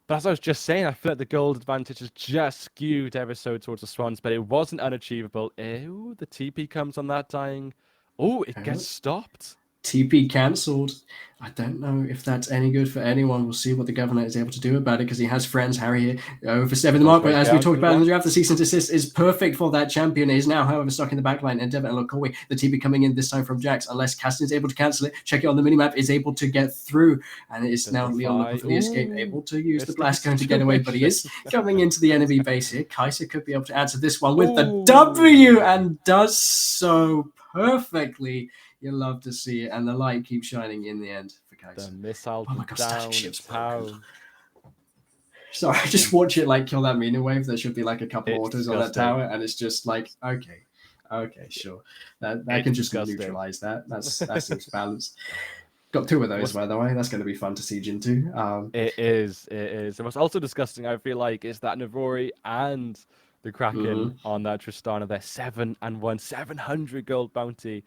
But as I was just saying, I feel like the gold advantage is just skewed ever so towards the Swans, but it wasn't unachievable. Ew, the TP comes on that dying. Oh, it gets stopped. TP cancelled. I don't know if that's any good for anyone. We'll see what the governor is able to do about it, because he has friends. Harry here over 7 the mark. But as we talked about in the draft, the cease and desist is perfect for that champion. It is now, however, stuck in the backline. Endeavor and Lukowi, the TP coming in this time from Jax, unless Caston is able to cancel it. Check it on the minimap, is able to get through. And it is now Leon looking for the escape, able to use the blast cone to get away. But he is coming into the enemy base here. Kaiser could be able to answer this one with the W, and does so perfectly. You love to see it, and the light keeps shining in the end for Kaiser. The missile down town. Sorry, I just watch it like kill that meaning wave. There should be like a couple autos on that tower, and it's just like okay, sure. That can just neutralize that. That seems balanced. Got 2 of those, by the way. That's going to be fun to siege into. It is. And what's also disgusting, I feel like, is that Navori and the Kraken on that Tristana, they're 7-1, 700 gold bounty.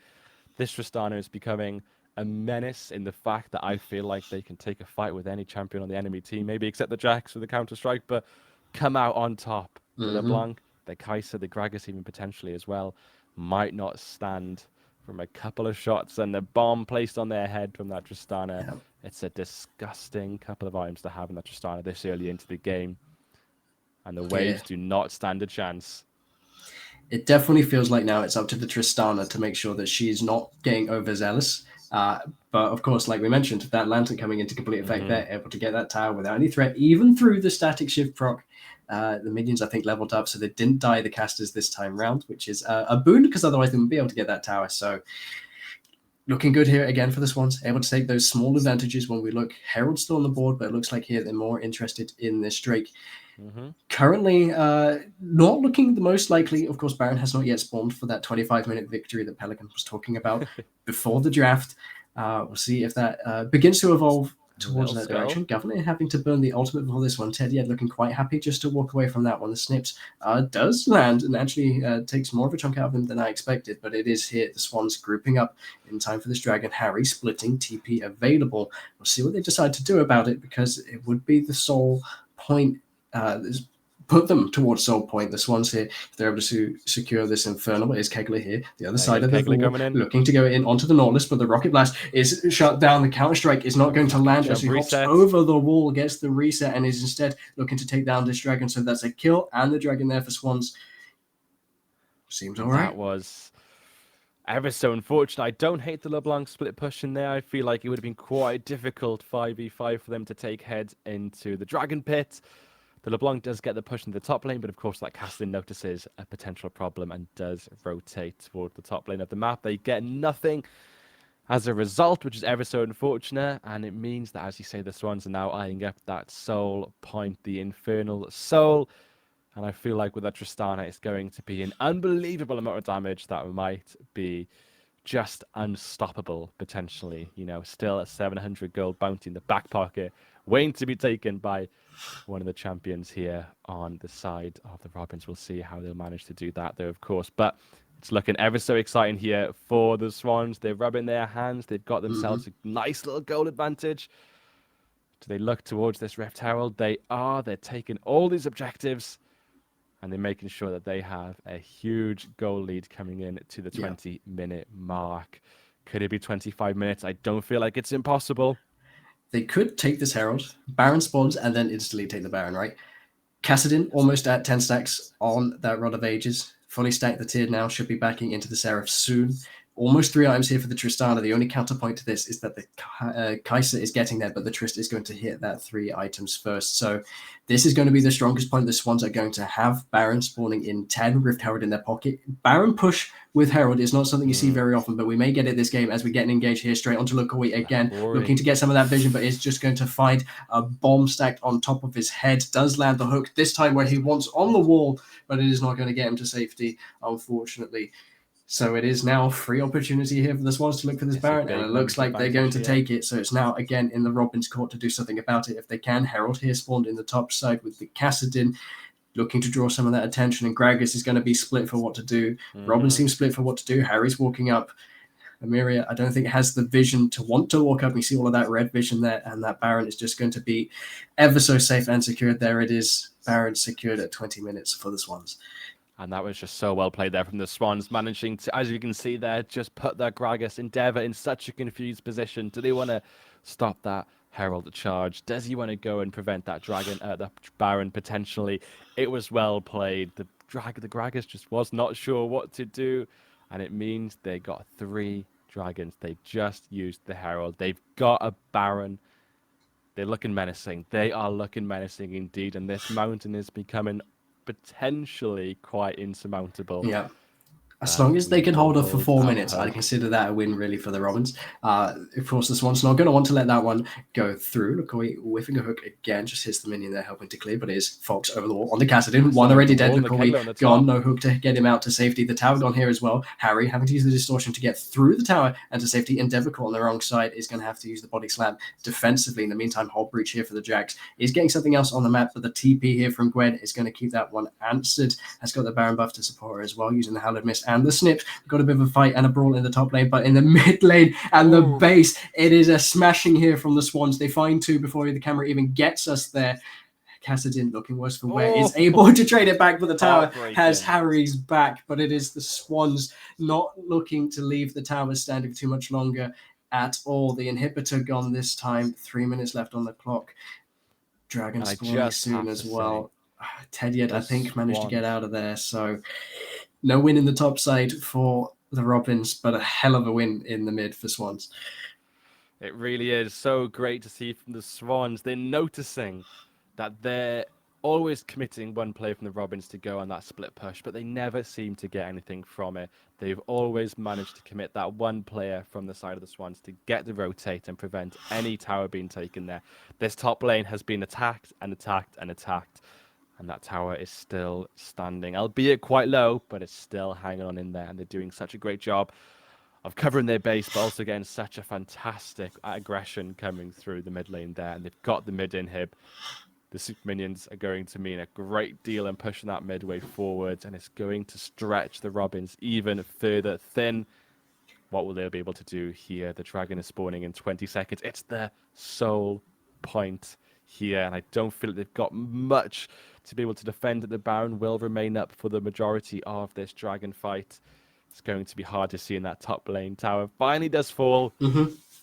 This Tristana is becoming a menace in the fact that I feel like they can take a fight with any champion on the enemy team, maybe except the Jax with the Counter-Strike, but come out on top. The LeBlanc, the Kaiser, the Gragas even potentially as well, might not stand from a couple of shots, and the bomb placed on their head from that Tristana. Yeah. It's a disgusting couple of items to have in that Tristana this early into the game. And the waves do not stand a chance. It definitely feels like now it's up to the Tristana to make sure that she's not getting overzealous. But of course, like we mentioned, that Lantern coming into complete effect, they're able to get that tower without any threat, even through the static shift proc. The minions, I think, leveled up, so they didn't die the casters this time round, which is a boon, because otherwise they wouldn't be able to get that tower. So looking good here again for the Swans, able to take those small advantages when we look. Herald's still on the board, but it looks like here they're more interested in this Drake. Currently, not looking the most likely. Of course, Baron has not yet spawned for that 25-minute victory that Pelican was talking about before the draft. We'll see if that begins to evolve towards that direction. Governor having to burn the ultimate before this one. Ted looking quite happy just to walk away from that one. The Snips does land and actually takes more of a chunk out of him than I expected, but it is here. The Swans grouping up in time for this Dragon. Harry splitting, TP available. We'll see what they decide to do about it, because it would be the sole point. Put them towards Soul Point. The Swans here, if they're able to secure this Infernal, is Kegler here. The other side of the wall, looking to go in onto the Nautilus, but the Rocket Blast is shut down. The Counter-Strike is not going to land as he hops over the wall, gets the reset, and is instead looking to take down this Dragon. So that's a kill, and the Dragon there for Swans. Seems all right. That was ever so unfortunate. I don't hate the LeBlanc split push in there. I feel like it would have been quite difficult 5v5 for them to take head into the Dragon Pit. The LeBlanc does get the push in the top lane, but of course that Castlin notices a potential problem and does rotate toward the top lane of the map. They get nothing as a result, which is ever so unfortunate, and it means that, as you say, the Swans are now eyeing up that Soul Point, the Infernal Soul, And I feel like with that Tristana, it's going to be an unbelievable amount of damage that might be just unstoppable, potentially. Still a 700 gold bounty in the back pocket, waiting to be taken by one of the champions here on the side of the Robins. We'll see how they'll manage to do that, though, of course. But it's looking ever so exciting here for the Swans. They're rubbing their hands. They've got themselves a nice little goal advantage. Do they look towards this Rift Herald? They are. They're taking all these objectives, and they're making sure that they have a huge goal lead coming in to the 20-minute mark. Could it be 25 minutes? I don't feel like it's impossible. They could take this Herald, Baron spawns, and then instantly take the Baron, right? Kassadin almost at 10 stacks on that Rod of Ages. Fully stacked the tier now, should be backing into the Seraph soon. Almost 3 items here for the Tristana. The only counterpoint to this is that the Kaiser is getting there, but the Trist is going to hit that 3 items first. So this is going to be the strongest point. The Swans are going to have Baron spawning in 10, Rift Herald in their pocket. Baron push with Herald is not something you see very often, but we may get it this game as we get engaged here straight onto Lukui again, looking to get some of that vision, but is just going to find a bomb stacked on top of his head. Does land the hook this time where he wants on the wall, but it is not going to get him to safety, unfortunately. So it is now free opportunity here for the Swans to look for this Baron, and it looks like they're going to take it. So it's now, again, in the Robins' court to do something about it if they can. Herald here spawned in the top side with the Kassadin, looking to draw some of that attention, and Gragas is going to be split for what to do. Robin seems split for what to do. Harry's walking up. Amiria, I don't think, has the vision to want to walk up. We see all of that red vision there, and that Baron is just going to be ever so safe and secured. There it is. Baron secured at 20 minutes for the Swans. And that was just so well played there from the Swans, managing to, as you can see there, just put their Gragas Endeavour in such a confused position. Do they want to stop that Herald charge? Does he want to go and prevent that the Baron potentially? It was well played. The Gragas just was not sure what to do, and it means they got 3 dragons. They just used the Herald. They've got a Baron. They're looking menacing. They are looking menacing indeed, and this mountain is becoming potentially quite insurmountable. Yeah. As long as they can hold off for 4 minutes, I consider that a win, really, for the Robins. Of course, the Swans not going to want to let that one go through. Lukui whiffing a hook again, just hits the minion there, helping to clear, but it is Fox over the wall on the Kassadin. One already dead, Lukui gone, no hook to get him out to safety. The tower gone here as well. Harry having to use the distortion to get through the tower and to safety. Endeavour on the wrong side is going to have to use the body slam defensively. In the meantime, Hold Breach here for the Jags is getting something else on the map, but the TP here from Gwen is going to keep that one answered. Has got the Baron buff to support her as well, using the Hallowed Mist and the Snips. Got a bit of a fight and a brawl in the top lane, but in the mid lane and the base, it is a smashing here from the Swans. They find 2 before the camera even gets us there. Kassadin, looking worse for wear, is able to trade it back, but the tower has Harry's back. But it is the Swans not looking to leave the tower standing too much longer at all. The inhibitor gone this time. 3 minutes left on the clock. Dragon spawning soon as well. Tedyard, I think, managed to get out of there. So no win in the top side for the Robins, but a hell of a win in the mid for Swans. It really is so great to see from the Swans. They're noticing that they're always committing one player from the Robins to go on that split push, but they never seem to get anything from it. They've always managed to commit that one player from the side of the Swans to get the rotate and prevent any tower being taken there. This top lane has been attacked and attacked and attacked, and that tower is still standing, albeit quite low, but it's still hanging on in there, and they're doing such a great job of covering their base, but also getting such a fantastic aggression coming through the mid lane there, and they've got the mid inhib. The super minions are going to mean a great deal in pushing that midway forward, and it's going to stretch the Robins even further thin. What will they be able to do here? The dragon is spawning in 20 seconds. It's their sole point here, and I don't feel like they've got much to be able to defend. The Baron will remain up for the majority of this dragon fight. It's going to be hard to see in that top lane. Tower finally does fall.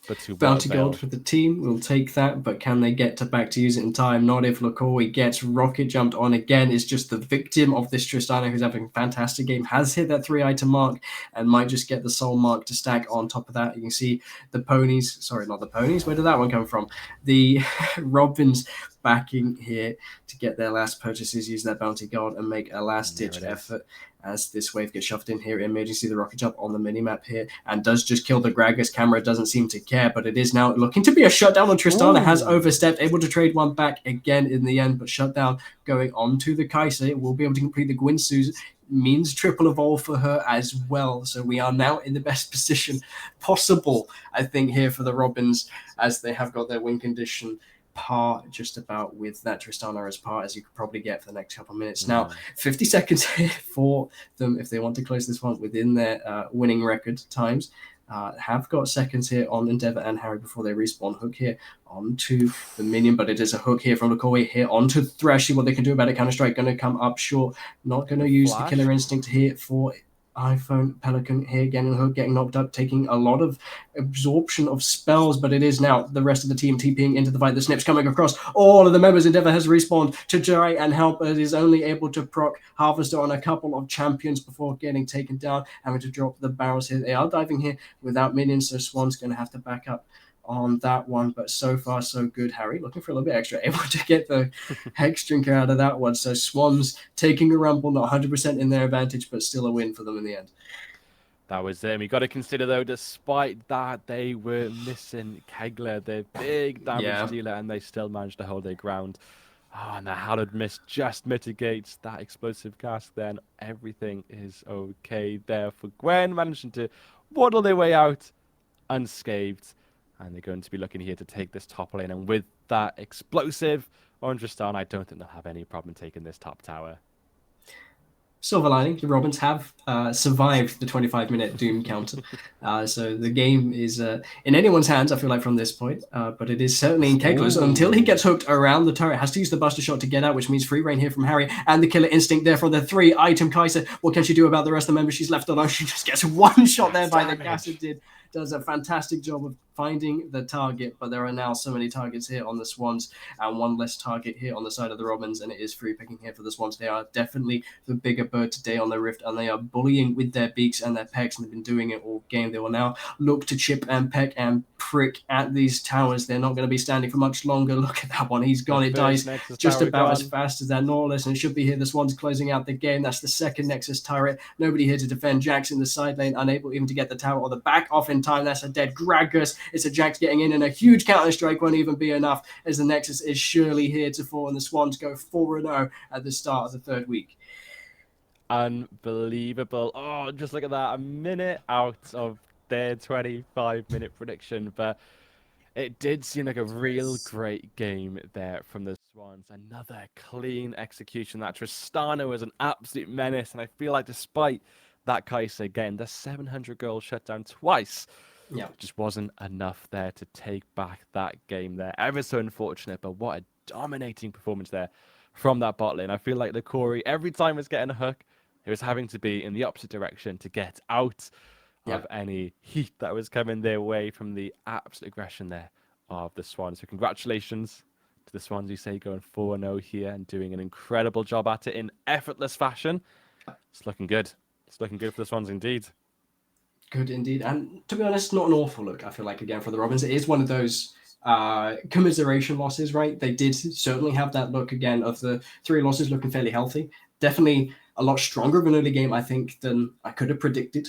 But Bounty gold for the team. We'll take that, but can they get back to use it in time? Not if Lukui gets rocket jumped on again. Is just the victim of this Tristana, who's having a fantastic game. Has hit that 3-item mark and might just get the soul mark to stack on top of that. You can see the ponies. Sorry, not the ponies. Where did that one come from? The Robins backing here to get their last purchases, use their bounty guard, and make a last-ditch effort as this wave gets shoved in here. Emergency, the rocket jump on the minimap here, and does just kill the Gragas. Camera doesn't seem to care, but it is now looking to be a shutdown on Tristana. Has overstepped, able to trade one back again in the end, but shutdown going on to the Kaiser. Will be able to complete the Gwynsu's, means triple evolve for her as well. So we are now in the best position possible, I think, here for the Robins, as they have got their win condition par just about with that Tristana as par as you could probably get for the next couple of minutes. Now, 50 seconds here for them if they want to close this one within their winning record times. Have got seconds here on Endeavor and Harry before they respawn. Hook here onto the minion, but it is a hook here from Lukowi here onto Thresh. See what they can do about it. Counter-Strike going to come up short. Not going to use the Killer Instinct here for iPhone. Pelican here getting a hook, getting knocked up, taking a lot of absorption of spells, but it is now the rest of the team TPing into the fight. The Snips coming across. All of the members. Endeavor has respawned to try and help, but is only able to proc Harvester on a couple of champions before getting taken down, having to drop the barrels here. They are diving here without minions, so Swan's going to have to back up on that one, but so far so good. Harry looking for a little bit extra, able to get the hex drinker out of that one. So Swans taking a rumble, not 100% in their advantage, but still a win for them in the end. That was them. You got to consider, though, despite that, they were missing Kegler, their big damage dealer, and they still managed to hold their ground. Oh, and the Hallowed Mist just mitigates that explosive cast. Then everything is okay there for Gwen, managing to waddle their way out unscathed. And they're going to be looking here to take this top lane. And with that explosive on Tristan, I don't think they'll have any problem taking this top tower. Silver lining, the Robins have survived the 25-minute Doom counter. So the game is in anyone's hands, I feel like, from this point. But it is certainly in Kegler's until he gets hooked around the turret. Has to use the Buster Shot to get out, which means free reign here from Harry. And the Killer Instinct there for the 3-item Kaiser. What can she do about the rest of the members? She's left alone. She just gets one shot there by the Gassadid. Does a fantastic job of finding the target, but there are now so many targets here on the Swans and one less target here on the side of the Robins, and it is free picking here for the Swans. They are definitely the bigger bird today on the Rift, and they are bullying with their beaks and their pecks, and they've been doing it all game. They will now look to chip and peck and prick at these towers. They're not going to be standing for much longer. Look at that one. He's gone. It dies just about as fast as that Nautilus, and it should be here. The Swans closing out the game. That's the second Nexus turret. Nobody here to defend. Jax in the side lane, unable even to get the tower or the back off in time. That's a dead Gragas. It's a Jax getting in, and a huge counter-strike won't even be enough, as the Nexus is surely here to fall, and the Swans go 4-0 at the start of the third week. Unbelievable. Oh, just look at that. A minute out of their 25-minute prediction, but it did seem like a real great game there from the Swans. Another clean execution. That Tristana was an absolute menace, and I feel like despite that Kaiser getting the 700 goal shutdown twice, just wasn't enough there to take back that game there. Ever so unfortunate, but what a dominating performance there from that bot lane. I feel like the Corey, every time was getting a hook, it was having to be in the opposite direction to get out of any heat that was coming their way from the absolute aggression there of the Swans. So congratulations to the Swans, you say, going 4-0 here and doing an incredible job at it in effortless fashion. It's looking good. It's looking good for the Swans indeed. Good indeed. And to be honest, not an awful look, I feel like, again, for the Robins. It is one of those commiseration losses, right? They did certainly have that look, again, of the 3 losses looking fairly healthy. Definitely a lot stronger of an early game, I think, than I could have predicted.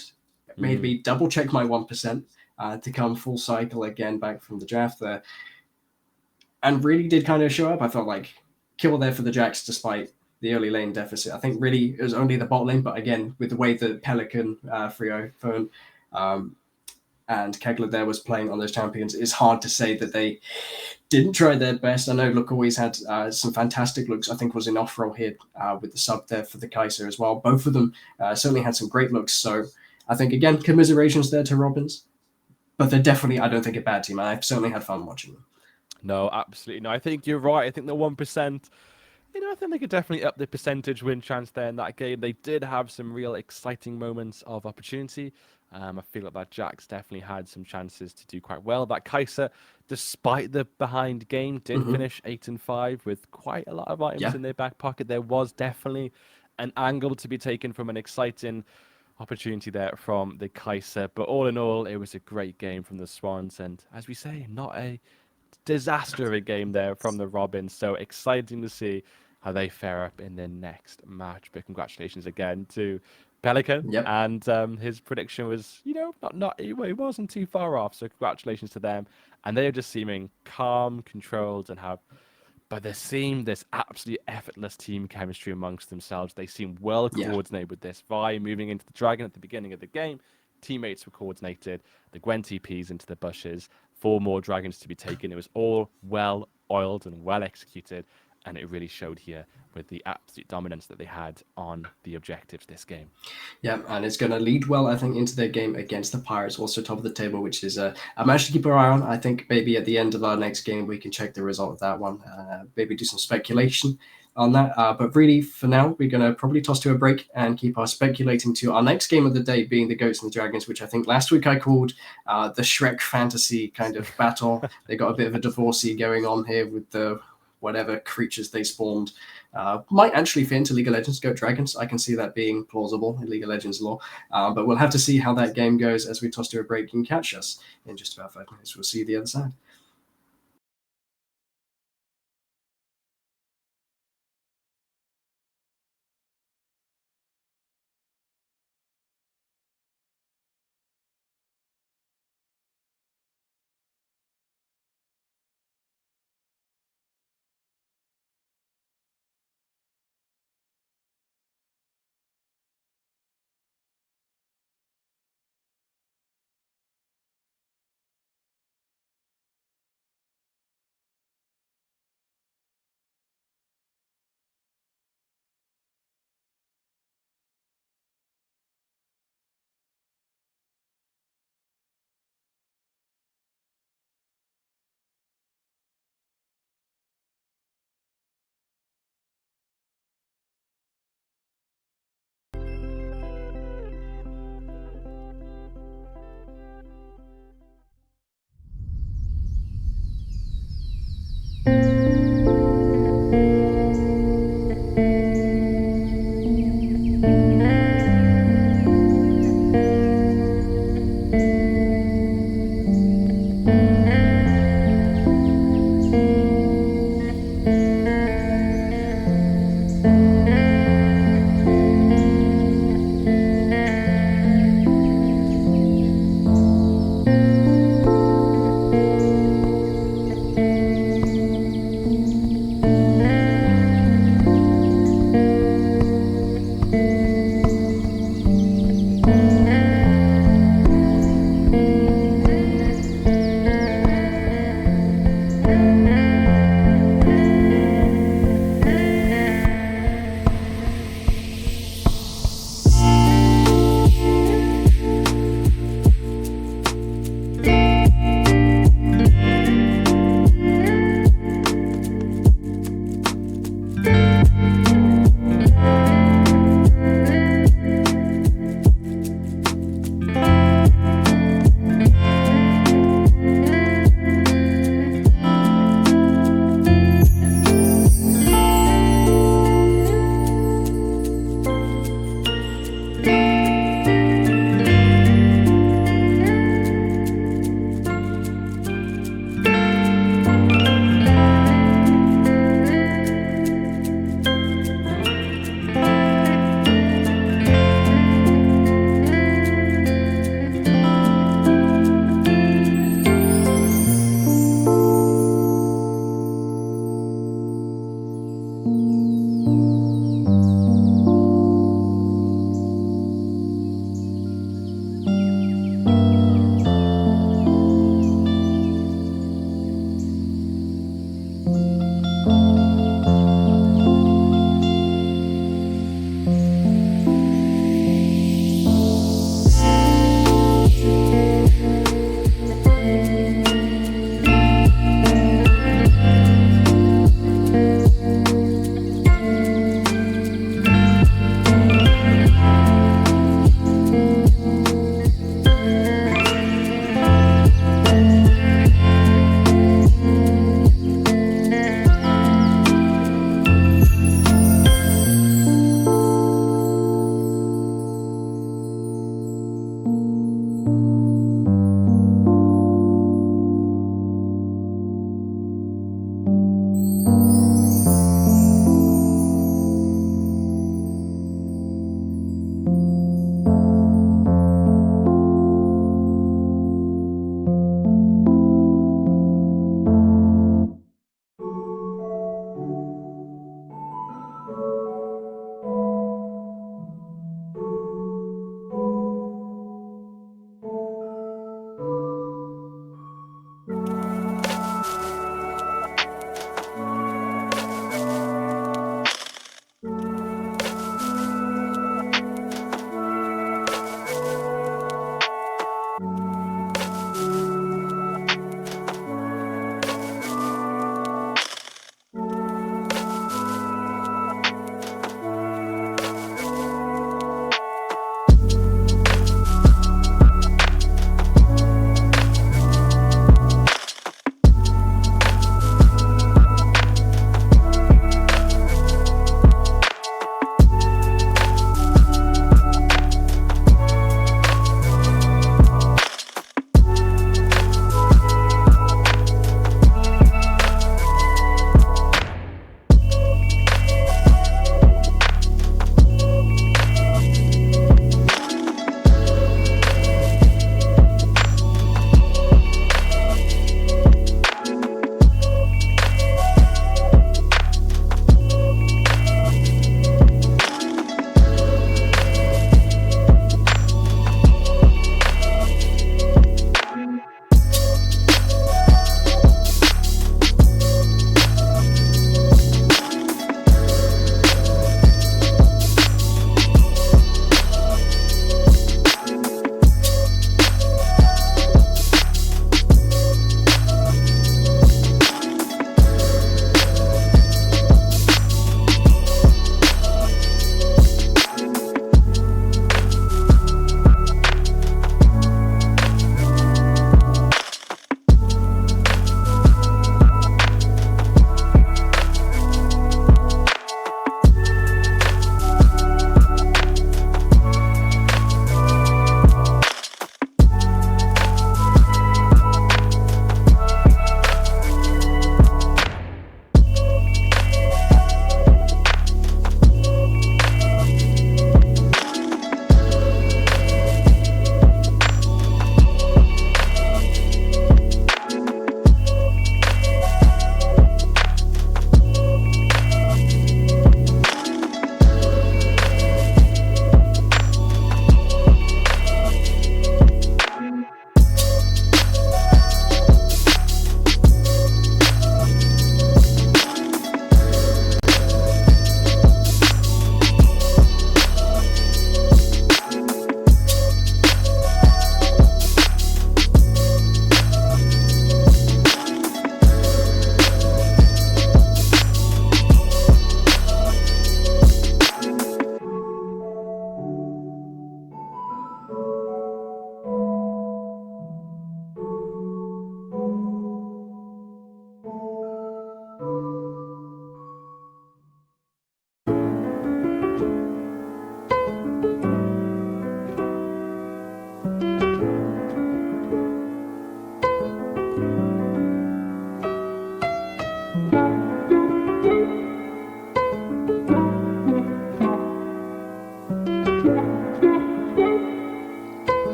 Maybe double-check my 1% to come full cycle again back from the draft there. And really did kind of show up. I felt like kill there for the Jacks despite the early lane deficit. I think really it was only the bot lane, but again, with the way that Pelican, Frio, Phone, and Kegler there was playing on those champions, it's hard to say that they didn't try their best. I know Look always had some fantastic looks. I think was in off-roll here with the sub there for the Kaiser as well. Both of them certainly had some great looks. So I think, again, commiserations there to Robins. But they're definitely, I don't think, a bad team. I've certainly had fun watching them. No, absolutely no. I think you're right. I think the 1%, I think they could definitely up the percentage win chance there in that game. They did have some real exciting moments of opportunity. I feel like that Jax definitely had some chances to do quite well. That Kaiser, despite the behind game, did finish 8-5 with quite a lot of items in their back pocket. There was definitely an angle to be taken from an exciting opportunity there from the Kaiser. But all in all, it was a great game from the Swans. And as we say, not a disaster of a game there from the Robins. So exciting to see how they fare up in their next match. But congratulations again to Pelican. Yep. And his prediction was, it wasn't too far off. So congratulations to them. And they are just seeming calm, controlled, and have. But there seemed this absolutely effortless team chemistry amongst themselves. They seemed well Yeah. coordinated with this. Vi moving into the Dragon at the beginning of the game. Teammates were coordinated. The Gwen TPs into the bushes. 4 more Dragons to be taken. It was all well oiled and well executed. And it really showed here with the absolute dominance that they had on the objectives this game. Yeah, and it's going to lead well, I think, into their game against the Pirates, also top of the table, which is a match to keep our eye on. I think maybe at the end of our next game, we can check the result of that one, maybe do some speculation on that. But really, for now, we're going to probably toss to a break and keep our speculating to our next game of the day being the Goats and the Dragons, which I think last week I called the Shrek fantasy kind of battle. They got a bit of a divorcee going on here with the whatever creatures they spawned. Might actually fit into League of Legends Goat Dragons. I can see that being plausible in League of Legends lore. But we'll have to see how that game goes as we toss to a break and catch us in just about 5 minutes. We'll see you the other side.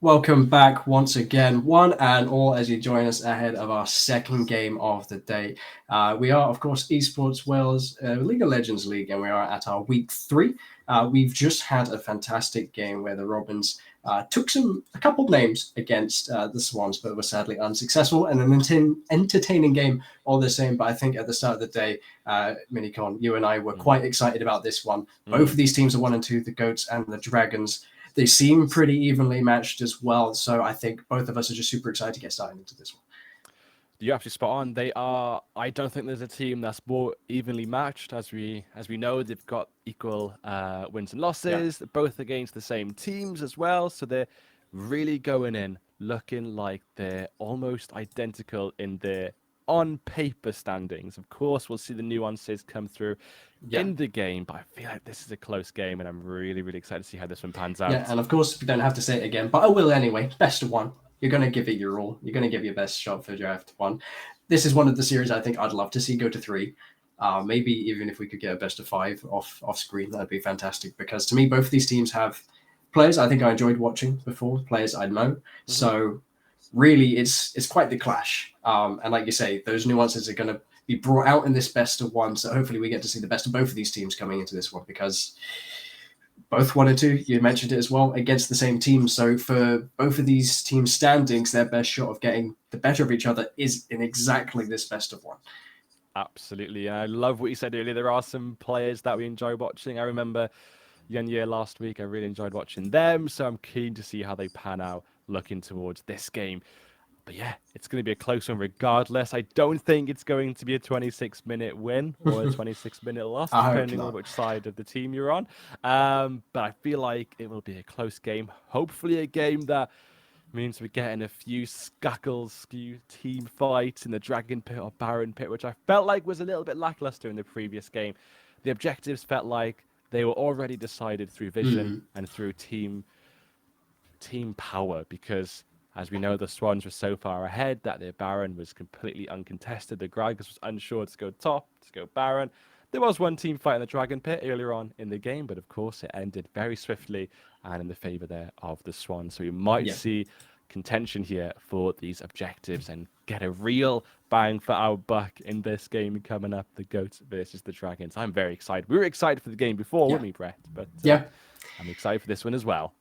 Welcome back once again, one and all, as you join us ahead of our second game of the day. We are, of course, EsportsWales League of Legends League, and we are at our week 3. We've just had a fantastic game where the Robins took a couple of names against the Swans, but were sadly unsuccessful, and an entertaining game all the same. But I think at the start of the day, Minicon, you and I were quite excited about this one. Both of these teams are 1 and 2, the Goats and the Dragons. They seem pretty evenly matched as well. So I think both of us are just super excited to get started into this one. You're absolutely spot on. They are. I don't think there's a team that's more evenly matched. As we know, they've got equal wins and losses, both against the same teams as well. So they're really going in looking like they're almost identical in their on paper standings. Of course, we'll see the nuances come through in the game, but I feel like this is a close game, and I'm really, really excited to see how this one pans out. Yeah, and of course, we don't have to say it again, but I will anyway. Best of 1. You're going to give it your all. You're going to give your best shot for draft 1. This is one of the series I think I'd love to see go to 3. Maybe even if we could get a best of 5 off screen, that'd be fantastic. Because to me, both of these teams have players I think I enjoyed watching before, players I know. Mm-hmm. So really, it's quite the clash. And like you say, those nuances are going to be brought out in this best of 1. So hopefully we get to see the best of both of these teams coming into this one, because both 1 and 2, you mentioned it as well, against the same team. So for both of these teams' standings, their best shot of getting the better of each other is in exactly this best of 1. Absolutely. And I love what you said earlier. There are some players that we enjoy watching. I remember Year last week. I really enjoyed watching them. So I'm keen to see how they pan out looking towards this game. But yeah, it's going to be a close one regardless. I don't think it's going to be a 26-minute win or a 26-minute loss, depending on which side of the team you're on. But I feel like it will be a close game. Hopefully a game that means we're getting a few skew team fights in the Dragon Pit or Baron Pit, which I felt like was a little bit lackluster in the previous game. The objectives felt like they were already decided through vision and through team power, because as we know, the Swans were so far ahead that their Baron was completely uncontested. The Gragas was unsure to go top, to go Baron. There was one team fight in the Dragon Pit earlier on in the game, but of course it ended very swiftly and in the favor there of the Swans. So we might see contention here for these objectives and get a real bang for our buck in this game coming up, the Goats versus the Dragons. I'm very excited. We were excited for the game before, weren't we, Brett? But I'm excited for this one as well.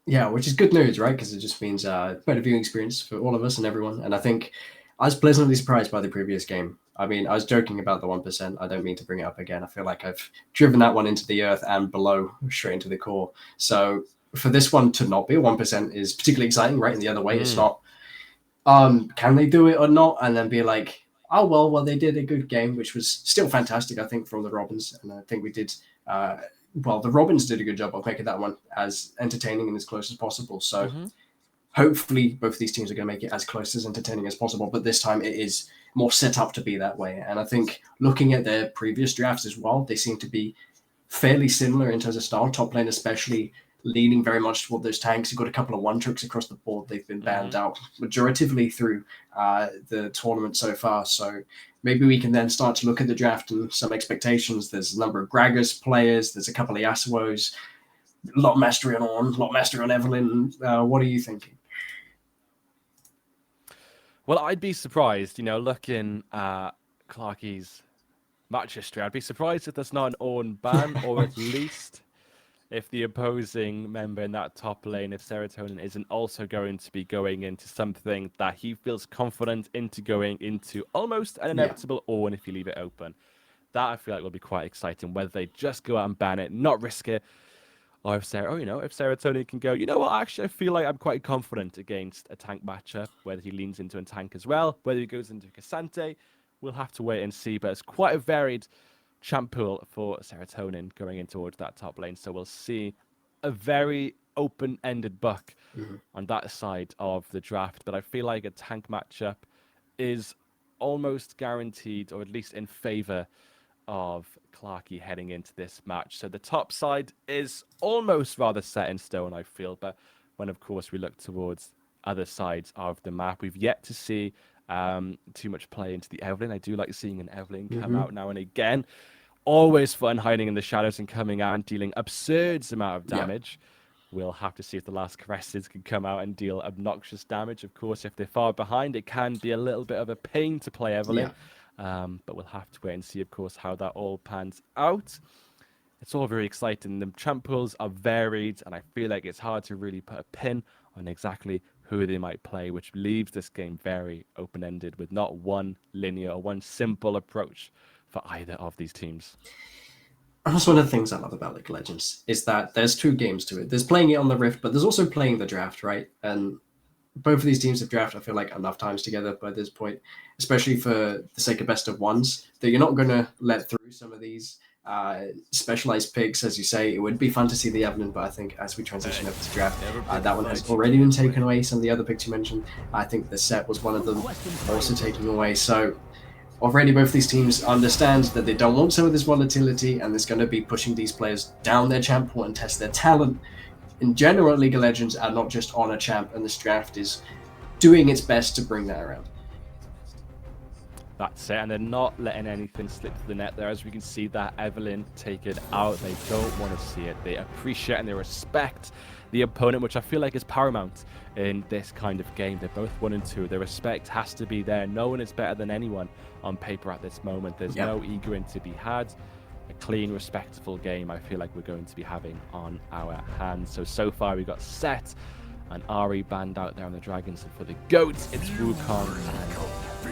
Yeah, which is good news, right? Because it just means better viewing experience for all of us and everyone. And I think I was pleasantly surprised by the previous game. I mean, I was joking about the 1%. I don't mean to bring it up again. I feel like I've driven that one into the earth and below, straight into the core. So for this one to not be a 1% is particularly exciting, right? And the other way, it's not, can they do it or not? And then be like, oh, well, they did a good game, which was still fantastic, I think, from the Robins. And I think we did... the Robins did a good job of making that one as entertaining and as close as possible. So hopefully both of these teams are going to make it as close as entertaining as possible. But this time it is more set up to be that way. And I think looking at their previous drafts as well, they seem to be fairly similar in terms of style. Top lane especially leaning very much toward those tanks. You've got a couple of one-tricks across the board. They've been banned out majoritively through the tournament so far. So maybe we can then start to look at the draft and some expectations. There's a number of Gragas players. There's a couple of Yasuos. A lot of mastery on Ornn, a lot of mastery on Evelyn. What are you thinking? Well, I'd be surprised, looking at Clarky's match history. I'd be surprised if there's not an Ornn ban, or at least if the opposing member in that top lane, if Serotonin isn't also going to be going into something that he feels confident into going into, almost an inevitable Ornn if you leave it open. That I feel like will be quite exciting, whether they just go out and ban it, not risk it, or if Serotonin can go, actually I feel like I'm quite confident against a tank matchup, whether he leans into a tank as well, whether he goes into Cassante, we'll have to wait and see, but it's quite a varied champ pool for Serotonin going in towards that top lane. So we'll see a very open-ended buck on that side of the draft. But I feel like a tank matchup is almost guaranteed, or at least in favor of Clarky heading into this match. So the top side is almost rather set in stone, I feel. But when, of course, we look towards other sides of the map, we've yet to see too much play into the Evelyn. I do like seeing an Evelyn come out now and again. Always fun hiding in the shadows and coming out and dealing absurd amount of damage. We'll have to see if the last caresses can come out and deal obnoxious damage. Of course, if they're far behind, it can be a little bit of a pain to play Evelyn. But we'll have to wait and see, of course, how that all pans out. It's all very exciting. The champ pools are varied, and I feel like it's hard to really put a pin on exactly who they might play, which leaves this game very open-ended with not one linear or one simple approach for either of these teams. And that's one of the things I love about League of Legends, is that there's two games to it. There's playing it on the Rift, but there's also playing the draft, right? And both of these teams have drafted, I feel like, enough times together by this point, especially for the sake of best of ones, that you're not going to let through some of these specialized picks, as you say. It would be fun to see the Evelyn, but I think as we transition over to draft, that one has already been taken away. Some of the other picks you mentioned, I think the set was one of them also taken away. So already both these teams understand that they don't want some of this volatility, and it's going to be pushing these players down their champ pool and test their talent in general at League of Legends, and not just on a champ, and this draft is doing its best to bring that around. That's it, and they're not letting anything slip through the net there. As we can see that Evelyn take it out. They don't want to see it. They appreciate and they respect the opponent, which I feel like is paramount in this kind of game. They're both 1 and 2. The respect has to be there. No one is better than anyone on paper at this moment. There's no egoing to be had. A clean, respectful game I feel like we're going to be having on our hands. So far we got Set and Ari banned out there on the Dragons, and for the GOATs, it's Wukong and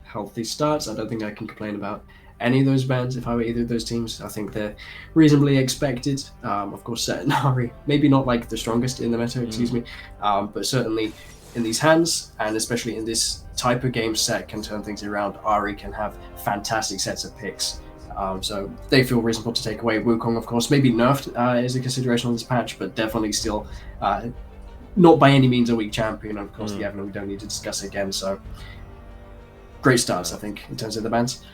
Healthy starts. I don't think I can complain about any of those bans if I were either of those teams. I think they're reasonably expected. Of course, Set and Ari, maybe not like the strongest in the meta, excuse me, but certainly in these hands, and especially in this type of game, Set can turn things around. Ari can have fantastic sets of picks. So they feel reasonable to take away. Wukong, of course, maybe nerfed is a consideration on this patch, but definitely still not by any means a weak champion. And of course, the Evelyn we don't need to discuss again. So great starts, I think, in terms of the bans.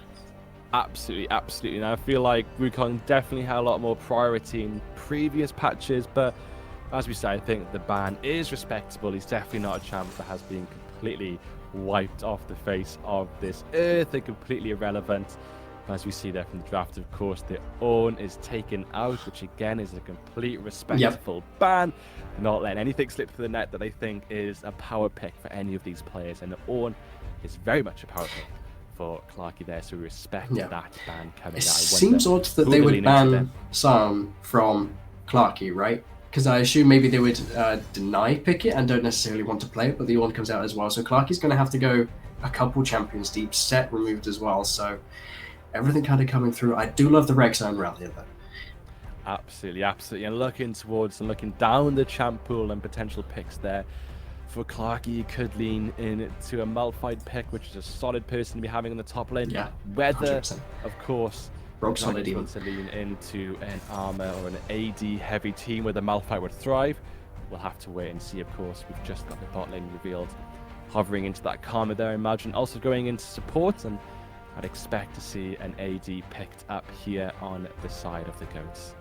Absolutely, absolutely. And I feel like Wukong definitely had a lot more priority in previous patches, but as we say, I think the ban is respectable. He's definitely not a champ that has been completely wiped off the face of this earth. They're completely irrelevant. As we see there from the draft, of course, the Ornn is taken out, which again is a complete respectful ban. They're not letting anything slip through the net that they think is a power pick for any of these players. And the Ornn is very much a power pick for Clarky there, so we respect that ban coming out. It seems odd that they would ban some from Clarky, right? Because I assume maybe they would deny pick it and don't necessarily want to play it, but the Ornn comes out as well. So Clarky's going to have to go a couple champions deep, Set removed as well. So everything kind of coming through. I do love the Rek'Sai rally though. Absolutely, absolutely. And looking towards and looking down the champ pool and potential picks there. For Clarky, you could lean into a Malphite pick, which is a solid person to be having in the top lane. Yeah, whether, 100%. Of course, rock solid even. To lean into an armor or an AD heavy team where the Malphite would thrive. We'll have to wait and see, of course. We've just got the bot lane revealed. Hovering into that Karma there, imagine. Also going into support, and I'd expect to see an AD picked up here on the side of the GOATs.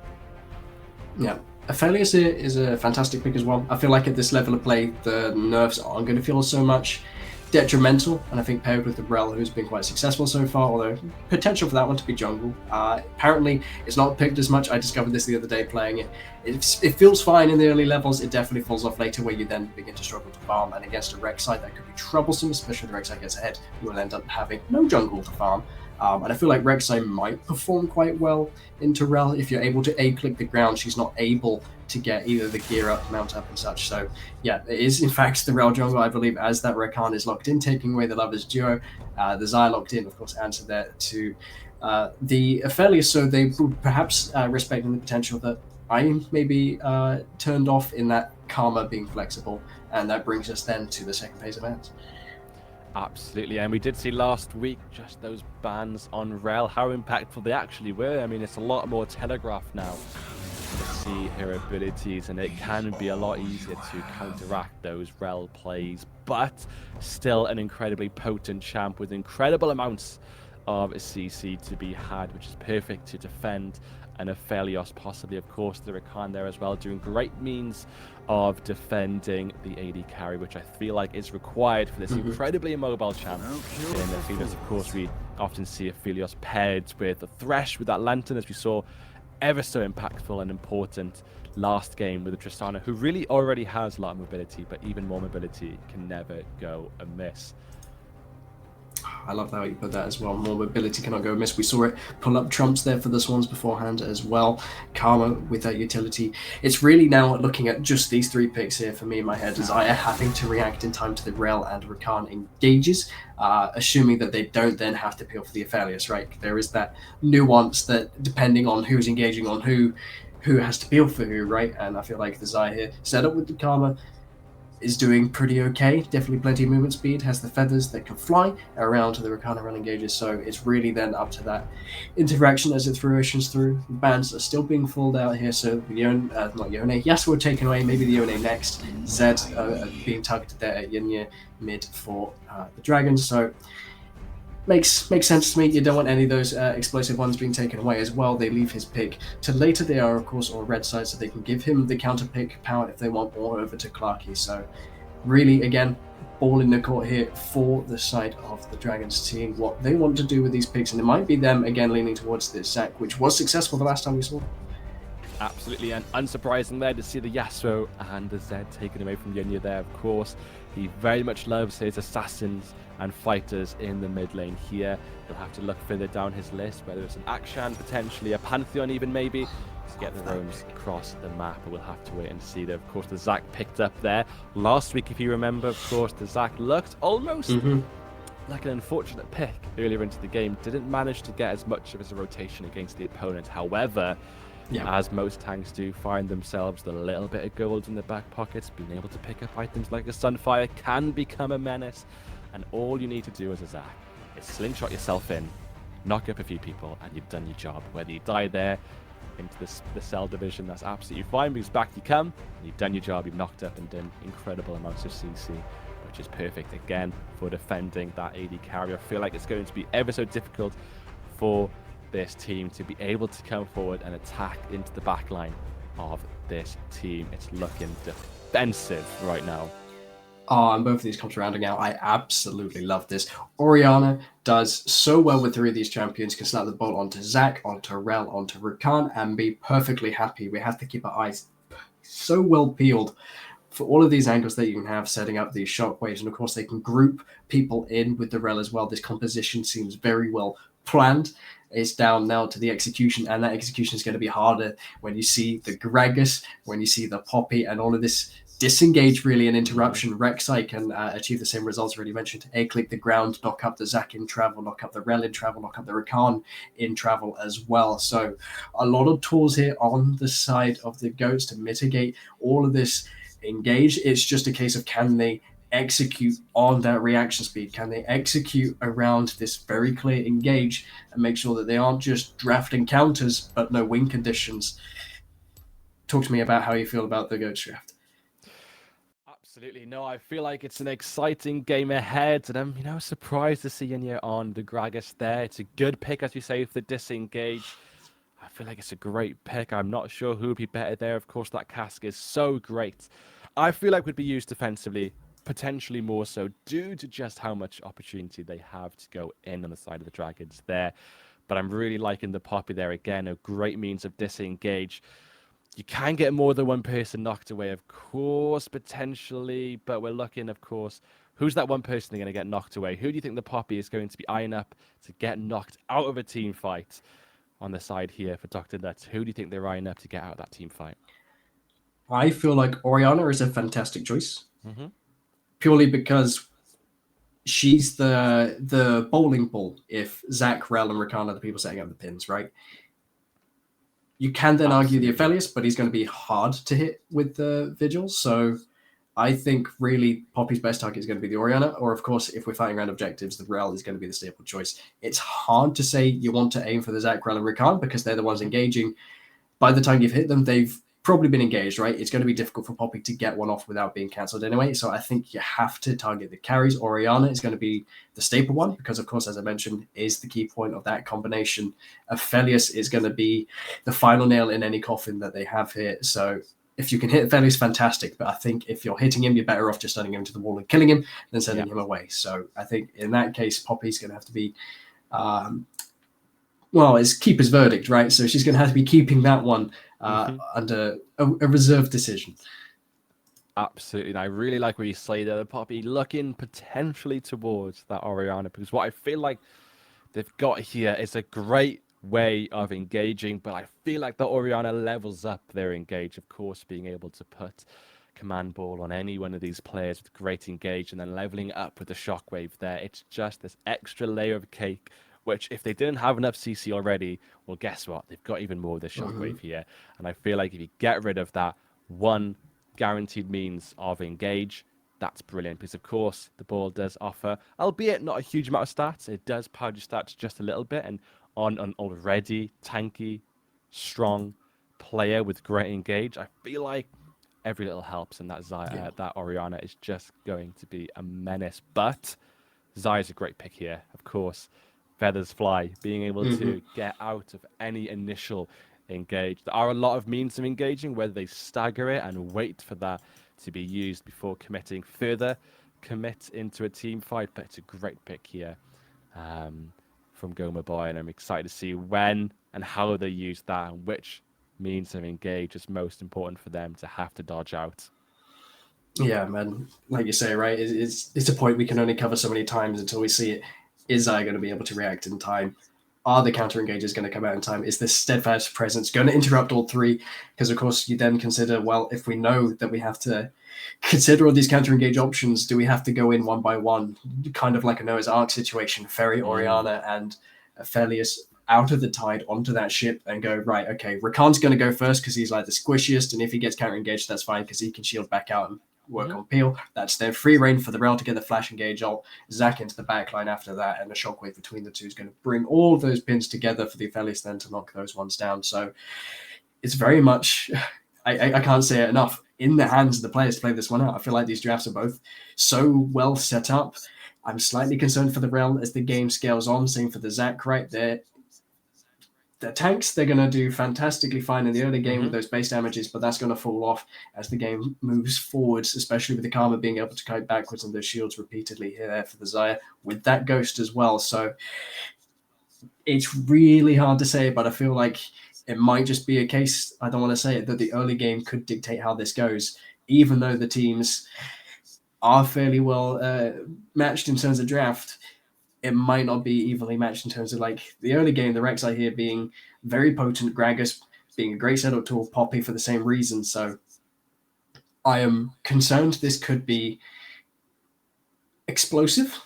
Yeah, Aphelios is a fantastic pick as well. I feel like at this level of play, the nerfs aren't going to feel so much detrimental, and I think paired with the Rel, who's been quite successful so far, although potential for that one to be jungle. Apparently, it's not picked as much. I discovered this the other day playing it. It feels fine in the early levels. It definitely falls off later, where you then begin to struggle to farm, and against a Rek'Sai, that could be troublesome, especially if the Rek'Sai gets ahead. You will end up having no jungle to farm. And I feel like Rek'Sai might perform quite well into Rel. If you're able to A-click the ground, she's not able to get either the gear up, mount up, and such. So, yeah, it is, in fact, the Rel jungle, I believe, as that Rakan is locked in, taking away the Lovers duo. The Xayah locked in, of course, answer there to the Aphelios. So they perhaps respecting the potential that I maybe turned off in that Karma being flexible. And that brings us then to the second phase of bans. Absolutely, and we did see last week just those bans on Rel, how impactful they actually were. I mean, it's a lot more telegraphed now to see her abilities, and it can be a lot easier to counteract those Rel plays, but still an incredibly potent champ with incredible amounts of CC to be had, which is perfect to defend an Aphelios, possibly, of course, the Rakan there as well, doing great means of defending the AD carry, which I feel like is required for this incredibly immobile champ. In Aphelios, of course, we often see Aphelios paired with a Thresh with that Lantern, as we saw ever so impactful and important last game with Tristana, who really already has a lot of mobility, but even more mobility can never go amiss. I love how you put that as well. More mobility cannot go amiss. We saw it pull up trumps there for the Swans beforehand as well. Karma with that utility. It's really now looking at just these 3 picks here for me in my head. Desire having to react in time to the Rel and Rakan engages, assuming that they don't then have to peel for the Aphelios, right? There is that nuance that depending on who's engaging on who has to peel for who, right? And I feel like Desire here set up with the Karma is doing pretty okay. Definitely plenty of movement speed, has the feathers that can fly around to the Rakana run engages, so it's really then up to that interaction as it throws through. The bands are still being filled out here, so Yasuo taken away, maybe the Yone next. Zed being targeted there at Yunya mid for the Dragons, so makes sense to me. You don't want any of those explosive ones being taken away as well. They leave his pick to later. They are, of course, on red side, so they can give him the counter pick power if they want, or over to Clarky. So really, again, ball in the court here for the side of the Dragons team. What they want to do with these picks, and it might be them, again, leaning towards this Zac, which was successful the last time we saw. Absolutely, and unsurprising there to see the Yasuo and the Zed taken away from Yunya there, of course. He very much loves his assassins and fighters in the mid lane here. He'll have to look further down his list, whether it's an Akshan, potentially a Pantheon even maybe, to get the roams across the map. But we'll have to wait and see. There, of course, the Zac picked up there. Last week, if you remember, of course, the Zac looked almost like an unfortunate pick earlier into the game. Didn't manage to get as much of as a rotation against the opponent. However, as most tanks do, find themselves with a little bit of gold in their back pockets. Being able to pick up items like a Sunfire can become a menace. And all you need to do as a Zac is slingshot yourself in, knock up a few people, and you've done your job. Whether you die there into the cell division, that's absolutely fine, because back you come, and you've done your job, you've knocked up and done incredible amounts of CC, which is perfect, again, for defending that AD carry. I feel like it's going to be ever so difficult for this team to be able to come forward and attack into the back line of this team. It's looking defensive right now. Oh, and both of these come to rounding out. I absolutely love this. Orianna does so well with 3 of these champions, can slap the ball onto Zac, onto Rel, onto Rakan, and be perfectly happy. We have to keep our eyes so well peeled for all of these angles that you can have, setting up these shockwaves. And of course, they can group people in with the Rel as well. This composition seems very well planned. It's down now to the execution, and that execution is going to be harder when you see the Gragas, when you see the Poppy, and all of this disengage really an interruption. Rek'Sai can achieve the same results already mentioned. A-click the ground, knock up the Zac in travel, knock up the Rel in travel, knock up the Rakan in travel as well. So a lot of tools here on the side of the Goats to mitigate all of this engage. It's just a case of, can they execute on that reaction speed? Can they execute around this very clear engage and make sure that they aren't just drafting counters but no win conditions? Talk to me about how you feel about the Goats draft. Absolutely. No, I feel like it's an exciting game ahead, and I'm, surprised to see Yunya on the Gragas there. It's a good pick, as you say, for the disengage. I feel like it's a great pick. I'm not sure who would be better there. Of course, that cask is so great. I feel like would be used defensively, potentially more so, due to just how much opportunity they have to go in on the side of the Dragons there. But I'm really liking the Poppy there again, a great means of disengage. You can get more than one person knocked away, of course, potentially, but we're looking, of course, who's that one person they're going to get knocked away? Who do you think the Poppy is going to be eyeing up to get knocked out of a team fight on the side here for Dr. Nuts? Who do you think they're eyeing up to get out of that team fight? I feel like Orianna is a fantastic choice, purely because she's the bowling ball if Zac, Rel, and Rakan are the people setting up the pins, right? You can then argue the Aphelios, but he's going to be hard to hit with the Vigils. So I think really Poppy's best target is going to be the Orianna, or of course, if we're fighting around objectives, the Rel is going to be the staple choice. It's hard to say you want to aim for the Zac, Rel, and Rakan because they're the ones engaging. By the time you've hit them, they've probably been engaged, right? It's going to be difficult for Poppy to get one off without being cancelled anyway. So I think you have to target the carries. Orianna is going to be the staple one because, of course, as I mentioned, is the key point of that combination. Aphelios is going to be the final nail in any coffin that they have here. So if you can hit Aphelios, fantastic. But I think if you're hitting him, you're better off just sending him to the wall and killing him than sending him away. So I think in that case, Poppy's going to have to be well, it's keeper's verdict, right? So she's going to have to be keeping that one Mhm. under a reserved decision. Absolutely. And I really like what you say there, Poppy, looking potentially towards that Oriana, because what I feel like they've got here is a great way of engaging, but I feel like the Oriana levels up their engage, of course, being able to put command ball on any one of these players with great engage and then leveling up with the shockwave there. It's just this extra layer of cake, which if they didn't have enough CC already, well, guess what? They've got even more with the shockwave here. And I feel like if you get rid of that one guaranteed means of engage, that's brilliant because, of course, the ball does offer, albeit not a huge amount of stats, it does pad your stats just a little bit. And on an already tanky, strong player with great engage, I feel like every little helps, and that that Oriana is just going to be a menace. But Zaya's a great pick here, of course. Feathers fly, being able to get out of any initial engage. There are a lot of means of engaging, whether they stagger it and wait for that to be used before committing further, commit into a team fight. But it's a great pick here from Goma Boy, and I'm excited to see when and how they use that and which means of engage is most important for them to have to dodge out. Yeah, man. Like you say, right? It's a point we can only cover so many times until we see it. Is Zaya going to be able to react in time? Are the counter engagers going to come out in time? Is this steadfast presence going to interrupt all three? Because of course you then consider, well, if we know that we have to consider all these counter engage options, do we have to go in one by one, kind of like a Noah's Ark situation, ferry Oriana and Aphelios out of the tide onto that ship and go, right, okay, Rakan's going to go first because he's like the squishiest, and if he gets counter engaged, that's fine because he can shield back out and work on Peel. That's their free reign for the rail to get the flash engage ult. Zac into the backline after that, and a shockwave between the two is going to bring all of those pins together for the Aphelios then to knock those ones down. So it's very much, I can't say it enough, in the hands of the players to play this one out. I feel like these drafts are both so well set up. I'm slightly concerned for the rail as the game scales on. Same for the Zac, right? The tanks, they're going to do fantastically fine in the early game with those base damages, but that's going to fall off as the game moves forwards, especially with the Karma being able to kite backwards and those shields repeatedly here for the Zaya with that Ghost as well. So it's really hard to say, but I feel like it might just be a case, I don't want to say it, that the early game could dictate how this goes, even though the teams are fairly well matched in terms of draft. It might not be evenly matched in terms of like the early game, the Rek'Sai here being very potent, Gragas being a great setup tool, Poppy for the same reason. So I am concerned this could be explosive,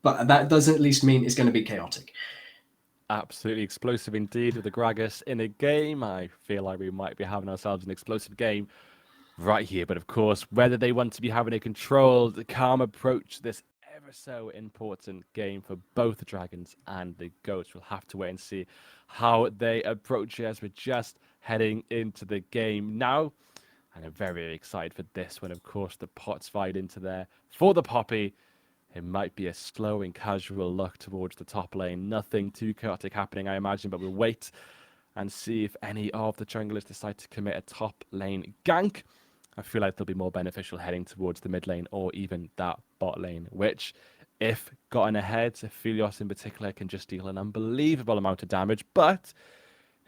but that doesn't at least mean it's going to be chaotic. Absolutely explosive indeed with the Gragas in a game. I feel like we might be having ourselves an explosive game right here. But of course, whether they want to be having a controlled, calm approach to this ever so important game for both the Dragons and the Goats, we'll have to wait and see how they approach it as we're just heading into the game now. And I'm very excited for this one. Of course, the pots fight into there for the Poppy. It might be a slow and casual look towards the top lane. Nothing too chaotic happening, I imagine, but we'll wait and see if any of the junglers decide to commit a top lane gank. I feel like they'll be more beneficial heading towards the mid lane or even that bot lane, which, if gotten ahead, Aphelios in particular can just deal an unbelievable amount of damage. But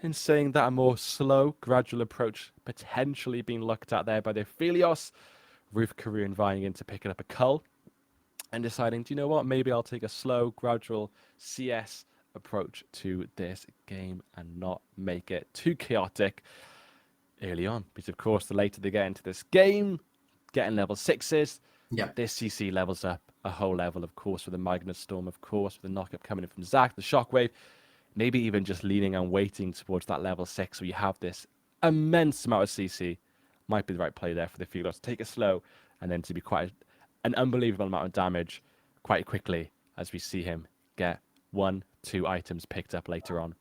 in saying that, a more slow, gradual approach potentially being looked at there by the Aphelios. Ruth Karoon vying in to picking up a cull and deciding, do you know what, maybe I'll take a slow, gradual CS approach to this game and not make it too chaotic early on. Because, of course, the later they get into this game, getting level 6s, this CC levels up a whole level, of course, with the Magnus Storm, of course, with the knockup coming in from Zac, the Shockwave, maybe even just leaning and waiting towards that level 6 where you have this immense amount of CC. Might be the right play there for the Aphelios to take it slow and then to be quite an unbelievable amount of damage quite quickly as we see him get 1-2 items picked up later on.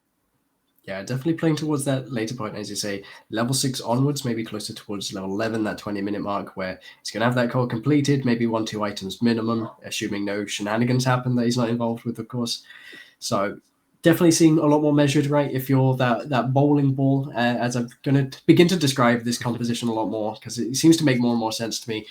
Yeah, definitely playing towards that later point, as you say, level 6 onwards, maybe closer towards level 11, that 20-minute mark where he's going to have that call completed, maybe 1-2 items minimum, assuming no shenanigans happen that he's not involved with, of course. So definitely seeing a lot more measured, right? If you're that bowling ball, as I'm going to begin to describe this composition a lot more, because it seems to make more and more sense to me.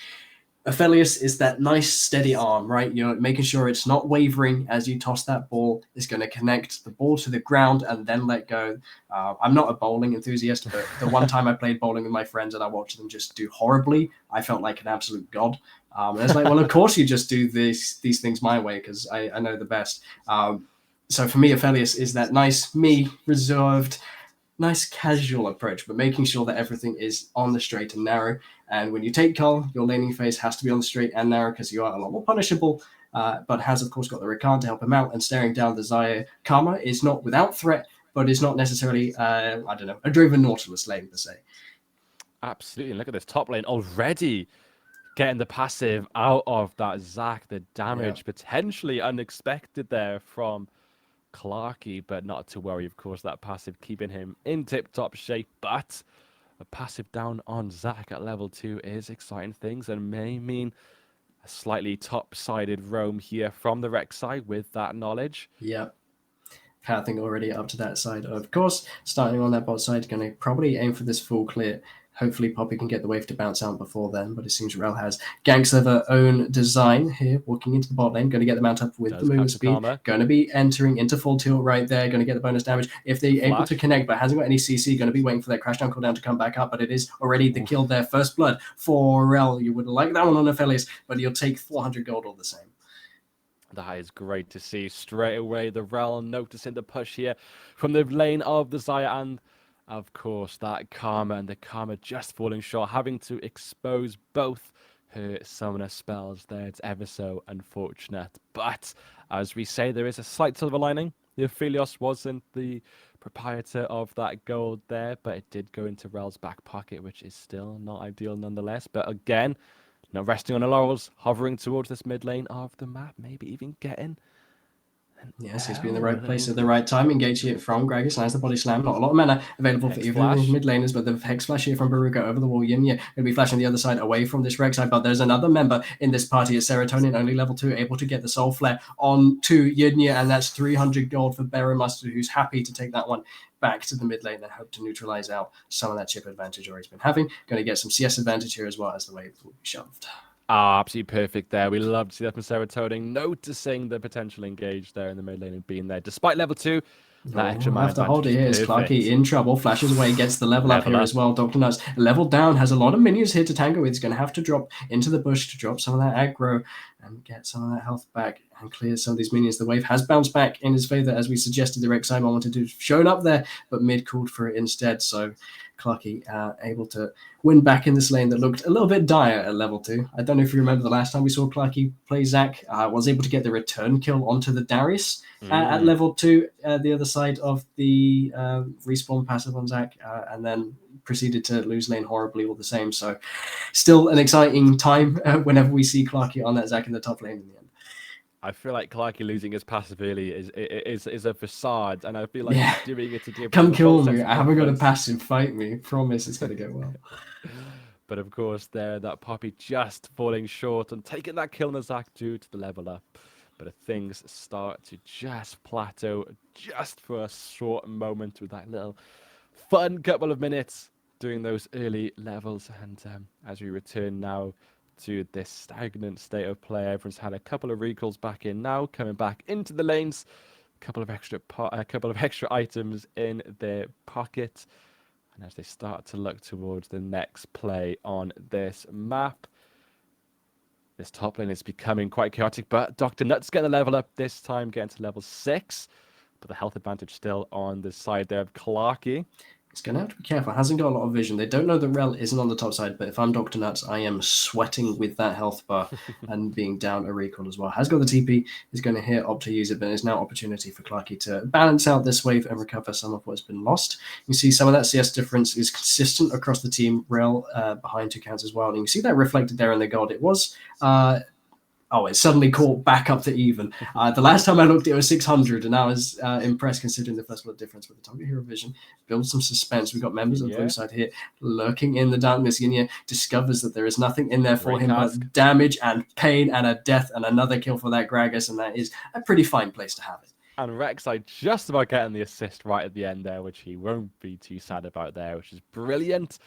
Aphelios is that nice steady arm, right? You're making sure it's not wavering as you toss that ball. It's going to connect the ball to the ground and then let go. I'm not a bowling enthusiast, but the one time I played bowling with my friends and I watched them just do horribly, I felt like an absolute god. And it's like, well, of course you just do these things my way because I know the best. So for me, Aphelios is that nice, reserved, nice casual approach, but making sure that everything is on the straight and narrow. And when you take Cull, your laning phase has to be on the straight and narrow because you are a lot more punishable. But has, of course, got the Rakan to help him out. And staring down the Xayah Karma is not without threat, but is not necessarily, a Draven Nautilus lane per se. Absolutely. And look at this top lane already getting the passive out of that Zac. The damage potentially unexpected there from Clarky, but not to worry, of course, that passive keeping him in tip-top shape, but a passive down on Zac at level 2 is exciting things and may mean a slightly top-sided roam here from the Rex side with that knowledge. Yep. Pathing already up to that side. Of course, starting on that bot side, going to probably aim for this full clear. Hopefully, Poppy can get the wave to bounce out before then, but it seems Rel has ganks of her own design here, walking into the bot lane, going to get the mount up with the movement speed, going to be entering into full tilt right there, going to get the bonus damage. If they're able to connect, but hasn't got any CC, going to be waiting for that crashdown cooldown to come back up, but it is already the kill there. First blood for Rel. You would like that one on Aphelios, but you'll take 400 gold all the same. That is great to see straight away. The Rel noticing the push here from the lane of the Xayah and of course, that Karma, and the Karma just falling short, having to expose both her summoner spells there. It's ever so unfortunate. But as we say, there is a slight silver lining. The Aphelios wasn't the proprietor of that gold there, but it did go into Rel's back pocket, which is still not ideal nonetheless. But again, not resting on the laurels, hovering towards this mid lane of the map, maybe even getting... Yeah, seems to be in the right place at the right time. Engaging it from Gragas. Nice, the body slam. Not a lot of mana available for even mid laners, but the Hex Flash here from Baruka over the wall. Yin, going to be flashing the other side away from this Rex side, but there's another member in this party. It's Serotonin, only level 2, able to get the Soul Flare on to Yidnya, and that's 300 gold for Baron Mustard, who's happy to take that one back to the mid lane and hope to neutralize out some of that chip advantage or he's been having. Going to get some CS advantage here as well as the wave will be shoved. Absolutely perfect there. We love to see that from Serotonin, noticing the potential engage there in the mid lane and being there. Despite level 2, that extra mana have to hold it here. Is Clarky in trouble? Flashes away, gets the level up here as well. Dr. Nuts level down, has a lot of minions here to tango with. He's going to have to drop into the bush to drop some of that aggro and get some of that health back and clear some of these minions. The wave has bounced back in his favor, as we suggested. The Rex Simon wanted to have shown up there, but mid called for it instead. So Clarky able to win back in this lane that looked a little bit dire at level 2. I don't know if you remember the last time we saw Clarky play Zac. Was able to get the return kill onto the Darius at level 2, the other side of the respawn passive on Zac, and then proceeded to lose lane horribly all the same. So still an exciting time whenever we see Clarky on that Zac in the top lane in the end. I feel like Clarky losing his passive early is a facade, and I feel like he's doing it to give... Come kill me. I haven't got a passive. Fight me. Promise it's going to go well. But of course, there, that Poppy just falling short and taking that kill on the Zac due to the level up. But things start to just plateau just for a short moment with that little fun couple of minutes doing those early levels. And as we return now to this stagnant state of play, everyone's had a couple of recalls back in now, coming back into the lanes, a couple of extra items in their pocket, and as they start to look towards the next play on this map, this top lane is becoming quite chaotic, but Dr. Nuts getting the level up this time, getting to level 6, but the health advantage still on the side there of Clarky. He's going to have to be careful. Hasn't got a lot of vision. They don't know that Rel isn't on the top side, but if I'm Dr. Nuts, I am sweating with that health bar and being down a recall as well. Has got the TP, is going to hit, opt to use it, but there's now opportunity for Clarky to balance out this wave and recover some of what's been lost. You see some of that CS difference is consistent across the team. Rel behind 2 counts as well. And you can see that reflected there in the gold. It was... it suddenly caught back up to even. The last time I looked, it was 600, and I was impressed considering the first blood difference with the target hero vision. Build some suspense. We've got members on the blue side here lurking in the darkness. Yin discovers that there is nothing in there for him but damage and pain and a death and another kill for that Gragas, and that is a pretty fine place to have it. And Rek'Sai just about getting the assist right at the end there, which he won't be too sad about there, which is brilliant.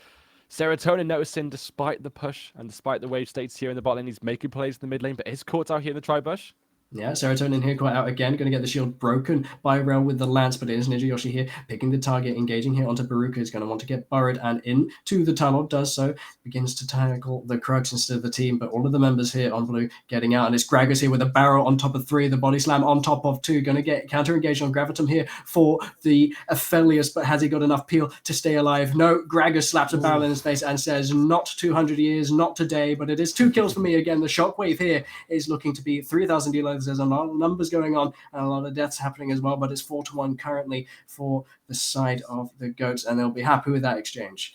Serotonin noticing, despite the push and despite the wave states here in the bot lane, he's making plays in the mid lane, but is caught out here in the tri-bush. Yeah, Serotonin here quite out again. Going to get the shield broken by Rel with the lance, but it is Ninja Yoshi here picking the target, engaging here onto Baruka. Is going to want to get burrowed and into the tunnel. Does so, begins to tackle the Crux instead of the team, but all of the members here on blue getting out, and it's Gragas here with a barrel on top of 3, the body slam on top of 2. Going to get counter engaged on Gravitum here for the Aphelios, but has he got enough peel to stay alive? No, Gragas slaps a barrel in his face and says, not 200 years, not today, but it is 2 kills for me again. The shockwave here is looking to be 3,000 dealers. There's a lot of numbers going on and a lot of deaths happening as well, but it's 4-1 currently for the side of the Goats, and they'll be happy with that exchange.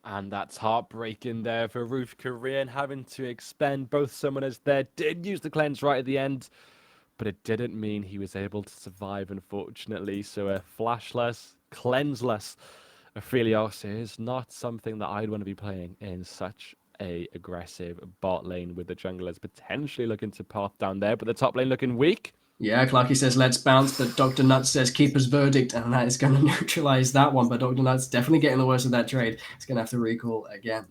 And that's heartbreaking there for Ruth Korean, having to expend both summoners there. Did use the cleanse right at the end, but it didn't mean he was able to survive, unfortunately. So a flashless, cleanseless Aphelios is not something that I'd want to be playing in such a aggressive bot lane, with the junglers potentially looking to path down there, but the top lane looking weak. Yeah, Clarky says let's bounce, but Dr. Nuts says keeper's verdict, and that is going to neutralize that one. But Dr. Nuts definitely getting the worst of that trade. He's going to have to recall again.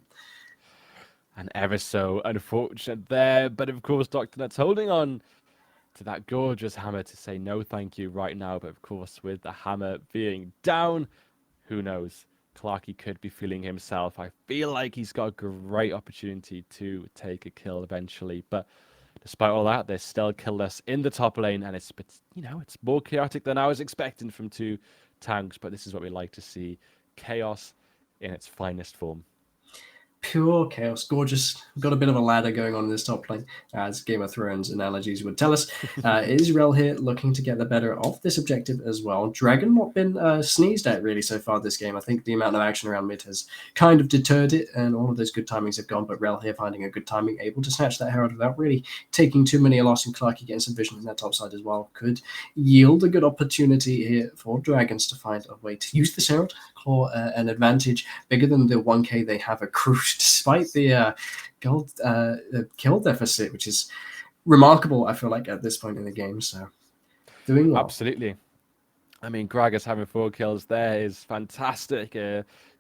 And ever so unfortunate there, but of course Dr. Nuts holding on to that gorgeous hammer to say no thank you right now. But of course, with the hammer being down, who knows? Clarky could be feeling himself. I feel like he's got a great opportunity to take a kill eventually, but despite all that, there's still killless in the top lane, and it's more chaotic than I was expecting from 2 tanks, but this is what we like to see. Chaos in its finest form. Pure chaos, gorgeous. We've got a bit of a ladder going on in this top lane, as Game of Thrones analogies would tell us. Is Rel here looking to get the better of this objective as well? Dragon not been sneezed at really so far this game. I think the amount of action around mid has kind of deterred it, and all of those good timings have gone, but Rel here finding a good timing, able to snatch that Herald without really taking too many a loss, and Clarky getting some vision in that top side as well. Could yield a good opportunity here for Dragons to find a way to use this Herald, claw an advantage bigger than the 1k they have accrued, despite the gold kill deficit, which is remarkable, I feel like, at this point in the game. So doing well. Absolutely. I mean, Gragas having 4 kills there is fantastic.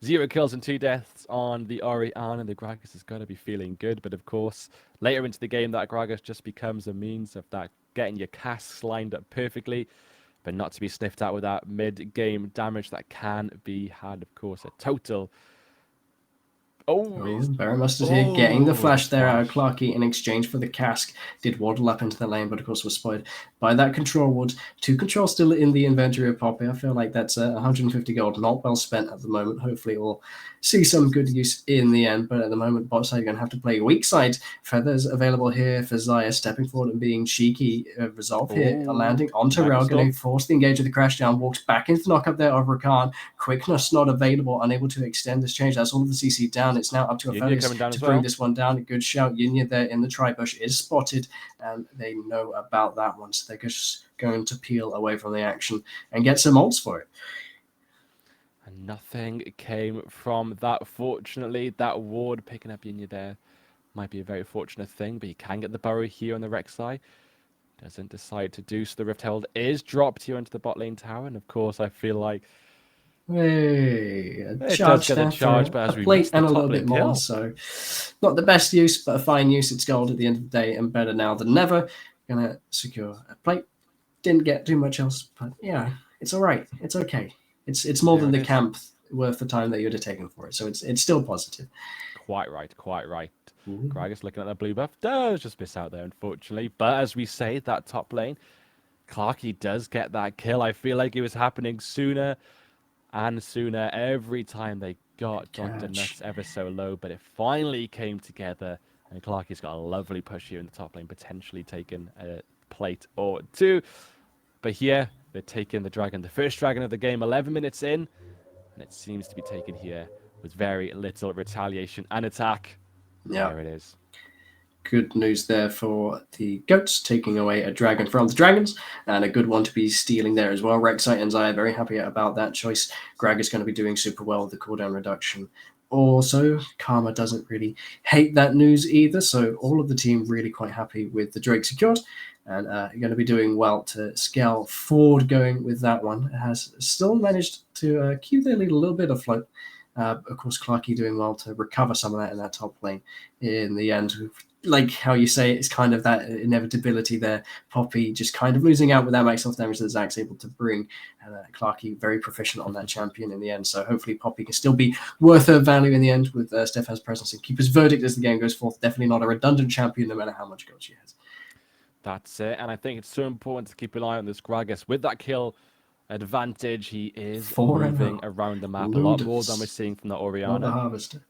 0 kills and 2 deaths on the Orianna. The Gragas has got to be feeling good. But of course, later into the game, that Gragas just becomes a means of that getting your casts lined up perfectly, but not to be sniffed out with that mid-game damage that can be had. Of course, a total. Baron Mustard here getting the flash there out of Clarky in exchange for the cask. Did waddle up into the lane, but of course was spoiled by that control ward. 2 controls still in the inventory of Poppy. I feel like that's 150 gold, not well spent at the moment. Hopefully we'll see some good use in the end, but at the moment bot side you're going to have to play weak side. Feathers available here for Xayah, stepping forward and being cheeky. Resolve here, landing onto Rel, going to force the engage with the crash down, walks back into the knock up there of Rakan. Quickness not available, unable to extend this change. That's all of the CC down. It's now up to Aphelios to bring this one down. A good shout. Yinya there in the tri-bush is spotted, and they know about that one, so they're just going to peel away from the action and get some ults for it. And nothing came from that, fortunately. That ward picking up Yinya there might be a very fortunate thing, but you can get the burrow here on the Rek'Sai. Doesn't decide to do so. The Rift Herald is dropped here into the bot lane tower, and of course I feel like a charge there for a plate and a little bit more, so not the best use, but a fine use. It's gold at the end of the day, and better now than never. Gonna secure a plate. Didn't get too much else, but yeah, it's all right. It's okay. It's more than the camp worth the time that you'd have taken for it, so it's still positive. Quite right. Gragas looking at that blue buff does just miss out there, unfortunately. But as we say, that top lane, Clarky does get that kill. I feel like it was happening sooner and sooner every time they got Dr. Nuts ever so low, but it finally came together, and Clarky's got a lovely push here in the top lane, potentially taking a plate or 2. But here, they're taking the dragon, the first dragon of the game, 11 minutes in, and it seems to be taken here with very little retaliation and attack. Yeah, there it is. Good news there for the Goats, taking away a dragon from the Dragons, and a good one to be stealing there as well. Rek'Sai and Xayah very happy about that choice. Greg is going to be doing super well with the cooldown reduction. Also, Karma doesn't really hate that news either, so all of the team really quite happy with the Drake secured, and going to be doing well to scale forward going with that one. It has still managed to keep their lead a little bit afloat. Of course, Clarkey doing well to recover some of that in that top lane in the end. Like how you say, it's kind of that inevitability there. Poppy just kind of losing out with that max health damage that Zach's able to bring. And Clarkey very proficient on that champion in the end. So hopefully Poppy can still be worth her value in the end with Stefan's presence and Keeper's Verdict as the game goes forth. Definitely not a redundant champion no matter how much gold she has. That's it. And I think it's so important to keep an eye on this Gragas. With that kill advantage, he is moving around the map a lot more than we're seeing from the Orianna. The Harvester.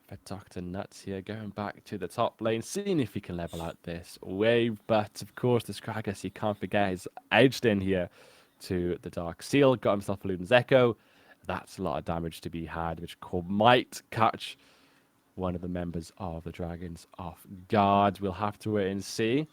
For Dr. Nuts here, going back to the top lane, seeing if he can level out this wave. But of course, this Gragas, you can't forget, is edged in here to the Dark Seal, got himself a Luden's Echo. That's a lot of damage to be had, which might catch one of the members of the Dragons off guard. We'll have to wait and see.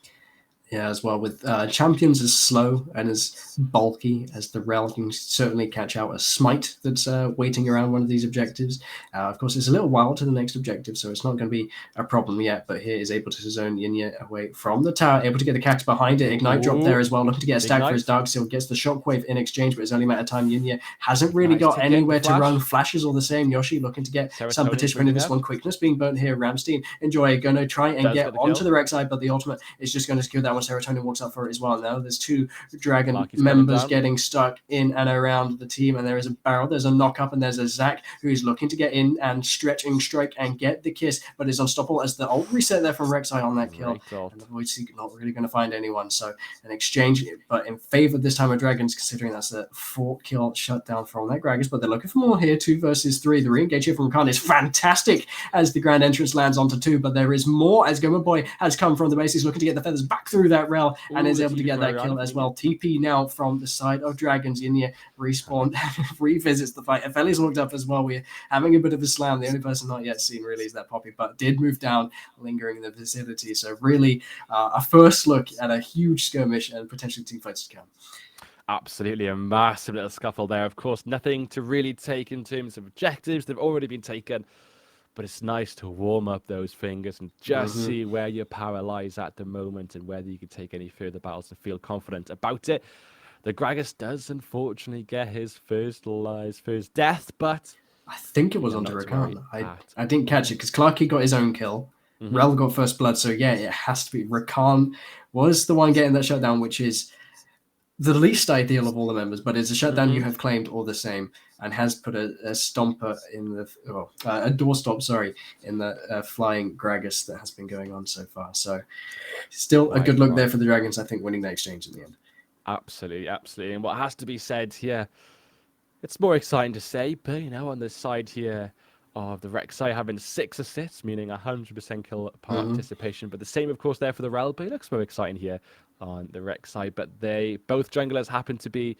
Yeah, as well with champions as slow and as bulky as the Rel can certainly catch out a Smite that's waiting around one of these objectives. Of course, it's a little while to the next objective, so it's not going to be a problem yet. But here is able to zone Yinya away from the tower, able to get the cactus behind it. Ignite drop there as well, looking to get a stack for his Dark Seal. Gets the Shockwave in exchange, but it's only a matter of time. Yinya hasn't really got anywhere to run. Flashes all the same. Yoshi looking to get some participant in this one. Quickness being burnt here. Ramstein, Enjoy, going to try and get onto the Rek'Sai, but the ultimate is just going to secure that one. Serotonin walks up for it as well. Now there's two Dragon members getting stuck in and around the team, and there is a barrel, there's a knock up, and there's a Zach who's looking to get in and stretching strike and get the kiss, but is unstoppable as the ult reset there from Rek'Sai on that kill. And the Void Seeker not really going to find anyone, so an exchange, but in favor this time of Dragons, considering that's a 4-kill shutdown from that Gragas, but they're looking for more here. 2 versus 3. The re-engage here from Khan is fantastic as the Grand Entrance lands onto 2, but there is more as Gomer Boy has come from the base. He's looking to get the feathers back through that Rel and is able to get that kill as well. TP now from the side of Dragons. Yinya respawn revisits the fight. Efeli's looked up as well. We're having a bit of a slam. The only person not yet seen really is that Poppy, but did move down, lingering in the vicinity. So really a first look at a huge skirmish and potentially team fights to come. Absolutely a massive little scuffle there. Of course, nothing to really take in terms of objectives. They've already been taken. But it's nice to warm up those fingers and just see where your power lies at the moment and whether you can take any further battles to feel confident about it. The Gragas does unfortunately get his first death, but I think it was onto Rakan. I didn't catch it because Clarkey got his own kill. Rel got first blood, so yeah, it has to be. Rakan was the one getting that shutdown, which is the least ideal of all the members, but it's a shutdown you have claimed all the same, and has put a stomper in the a doorstop, in the flying Gragas that has been going on so far. So still a good look there for the Dragons, I think, winning that exchange in the end. Absolutely, absolutely. And what has to be said here, it's more exciting to say, but on the side here of the Rek'Sai having 6 assists, meaning 100% kill participation, but the same, of course, there for the Rel, but it looks more exciting here on the Rek'Sai. But both junglers happen to be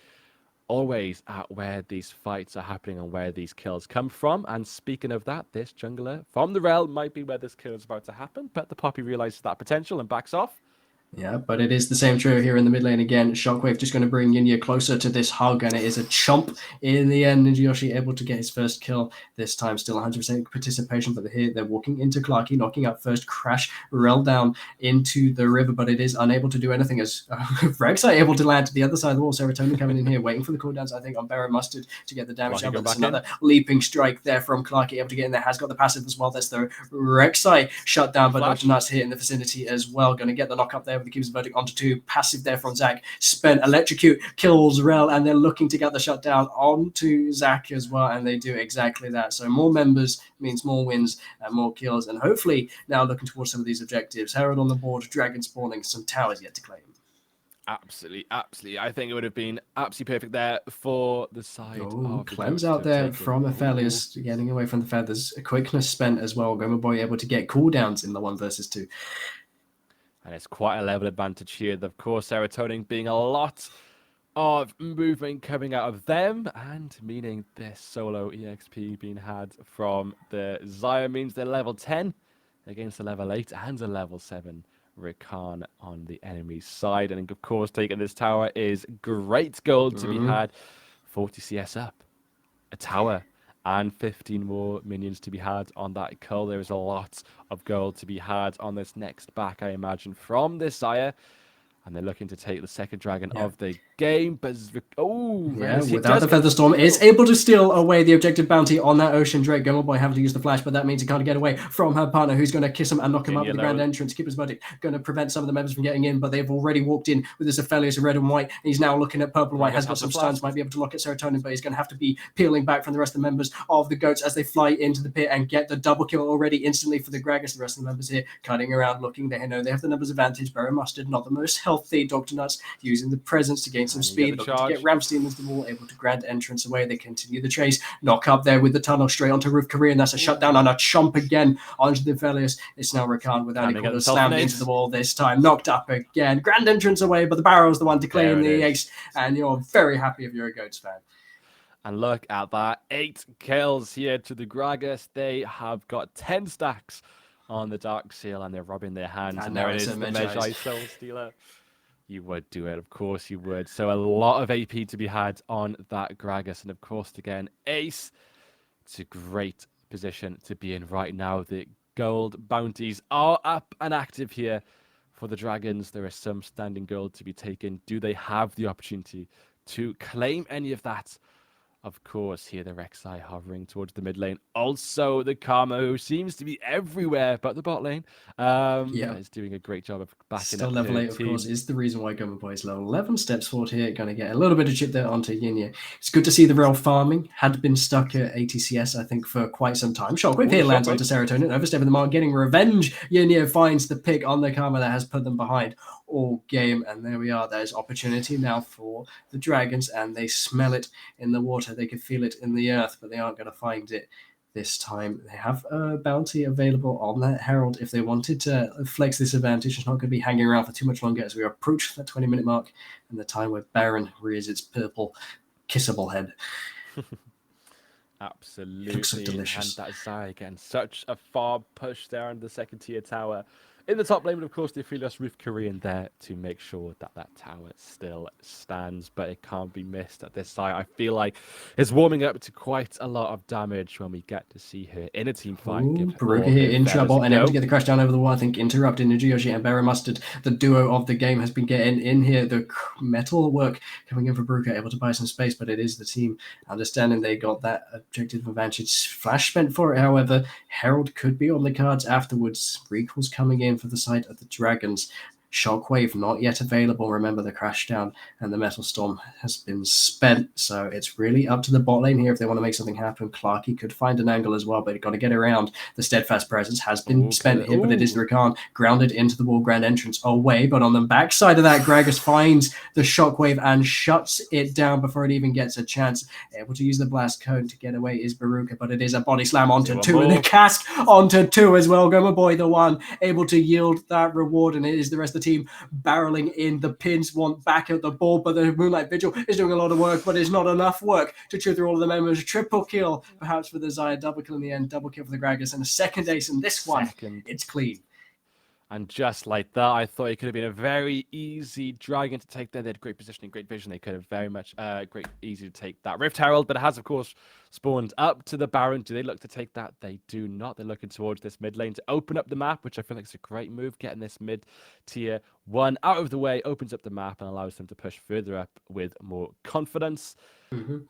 always at where these fights are happening and where these kills come from. And speaking of that, this jungler from the Rel might be where this kill is about to happen, but the Poppy realizes that potential and backs off. Yeah, but it is the same trio here in the mid lane again. Shockwave just going to bring Yinya closer to this hug, and it is a chomp in the end. Ninja Yoshi able to get his first kill this time. Still 100% participation, but here they're walking into Clarkey, knocking out first. Crash Rel down into the river, but it is unable to do anything as Rek'Sai able to land to the other side of the wall. Serotonin coming in here, waiting for the cooldowns, I think, on Baron Mustard to get the damage down. But there's another leaping strike there from Clarkey, able to get in there. Has got the passive as well. That's the Rek'Sai shut down, but Dr. Nuts here in the vicinity as well. Going to get the knock up there with the Keeper's Verdict onto 2. Passive there from Zach. Spent Electrocute, kills Rel, and they're looking to get the shutdown onto Zach as well, and they do exactly that. So more members means more wins and more kills, and hopefully now looking towards some of these objectives. Herald on the board, Dragon spawning, some towers yet to claim. Absolutely, absolutely. I think it would have been absolutely perfect there for the side. Cleanse out there from Aphelios, getting away from the feathers. A quickness spent as well. Gomer Boy able to get cooldowns in the 1 versus 2. And it's quite a level advantage here. Of course, Serotonin being a lot of movement coming out of them, and meaning this solo EXP being had from the Xayah means they're level 10 against a level 8 and a level 7 Rakan on the enemy's side. And of course, taking this tower is great gold to be had. 40 CS up, a tower, and 15 more minions to be had on that cull. There is a lot of gold to be had on this next back, I imagine, from this Xayah. And they're looking to take the second dragon of the game. But without the Featherstorm, is able to steal away the objective bounty on that Ocean Drake. Gummer Boy having to use the flash, but that means he can't get away from her partner, who's going to kiss him and knock him up with the grand entrance. Keeper's Verdict going to prevent some of the members from getting in, but they've already walked in with this Aphelios red and white. And he's now looking at purple and white, has got some stuns, might be able to lock at Serotonin, but he's going to have to be peeling back from the rest of the members of the Goats as they fly into the pit and get the double kill already instantly for the Gragas. The rest of the members here cutting around, looking. They know they have the numbers advantage. Berry Mustard, not the most healthy. Dr. Nuts using the presence to gain some speed, looking to get Ramstein into the wall, able to grand entrance away. They continue the chase, knock up there with the tunnel straight onto Roof Korean. That's a shutdown and a chomp again onto the Aphelios. It's now Rakan without any slammed into the wall this time, knocked up again. Grand entrance away, but the Barrow's the one to claim the ace, and you're very happy if you're a Goats fan. And look at that, 8 kills here to the Gragas. They have got 10 stacks on the Dark Seal, and they're rubbing their hands. And there it is, the Medjay Soul Stealer. You would do it, of course you would. So a lot of AP to be had on that Gragas. And of course, again, ace. It's a great position to be in right now. The gold bounties are up and active here for the Dragons. There is some standing gold to be taken. Do they have the opportunity to claim any of that? Of course, here the Rek'Sai hovering towards the mid lane. Also, the Karma, who seems to be everywhere but the bot lane. Is doing a great job of backing Still up level 8, of course, is the reason why Gummer Boy is level 11. Steps forward here, going to get a little bit of chip there onto Yinya. It's good to see the real farming. Had been stuck at ATCS, I think, for quite some time. Shockwave here lands onto Serotonin. Overstepping the mark, getting revenge. Yinya finds the pick on the Karma that has put them behind all game. And there we are. There's opportunity now for the Dragons, and they smell it in the water. They could feel it in the earth, but they aren't going to find it this time. They have a bounty available on that Herald if they wanted to flex this advantage. It's not going to be hanging around for too much longer as we approach that 20-minute mark and the time where Baron rears its purple kissable head. Absolutely. Looks so delicious. And that Zai again, such a far push there on the second tier tower. In the top lane, but of course, the Aphelios Roof Korean there to make sure that that tower still stands, but it can't be missed at this site. I feel like it's warming up to quite a lot of damage when we get to see her in a team fight. Baruka here in trouble and able to get the crash down over the wall. I think interrupting Nijiyoshi and Berry Mustard, the duo of the game, has been getting in here. The metal work coming in for Baruka, able to buy some space, but it is the team understanding they got that objective advantage. Flash spent for it, however. Herald could be on the cards afterwards. Recall's coming in for the side of the Dragons. Shockwave not yet available. Remember, the crash down and the metal storm has been spent, so it's really up to the bot lane here if they want to make something happen. Clarky could find an angle as well, but you've got to get around. The steadfast presence has been spent here, but it is the Rakan grounded into the wall, grand entrance away, but on the backside of that, Gragas finds the Shockwave and shuts it down before it even gets a chance. Able to use the blast cone to get away is Baruka, but it is a body slam onto 2 and a cask onto 2 as well. Goma Boy, the one able to yield that reward, and it is the rest of the team barreling in. The pins want back at the ball, but the Moonlight Vigil is doing a lot of work, but it's not enough work to chew through all of the members. Triple kill, perhaps for the Zaya, double kill in the end, double kill for the Gragas, and a second ace in this one. It's clean. And just like that, I thought it could have been a very easy dragon to take there. They had great positioning, great vision. They could have very much easy to take that Rift Herald, but it has, of course, spawned up to the Baron. Do they look to take that? They do not. They're looking towards this mid lane to open up the map, which I feel like is a great move. Getting this mid tier 1 out of the way opens up the map and allows them to push further up with more confidence.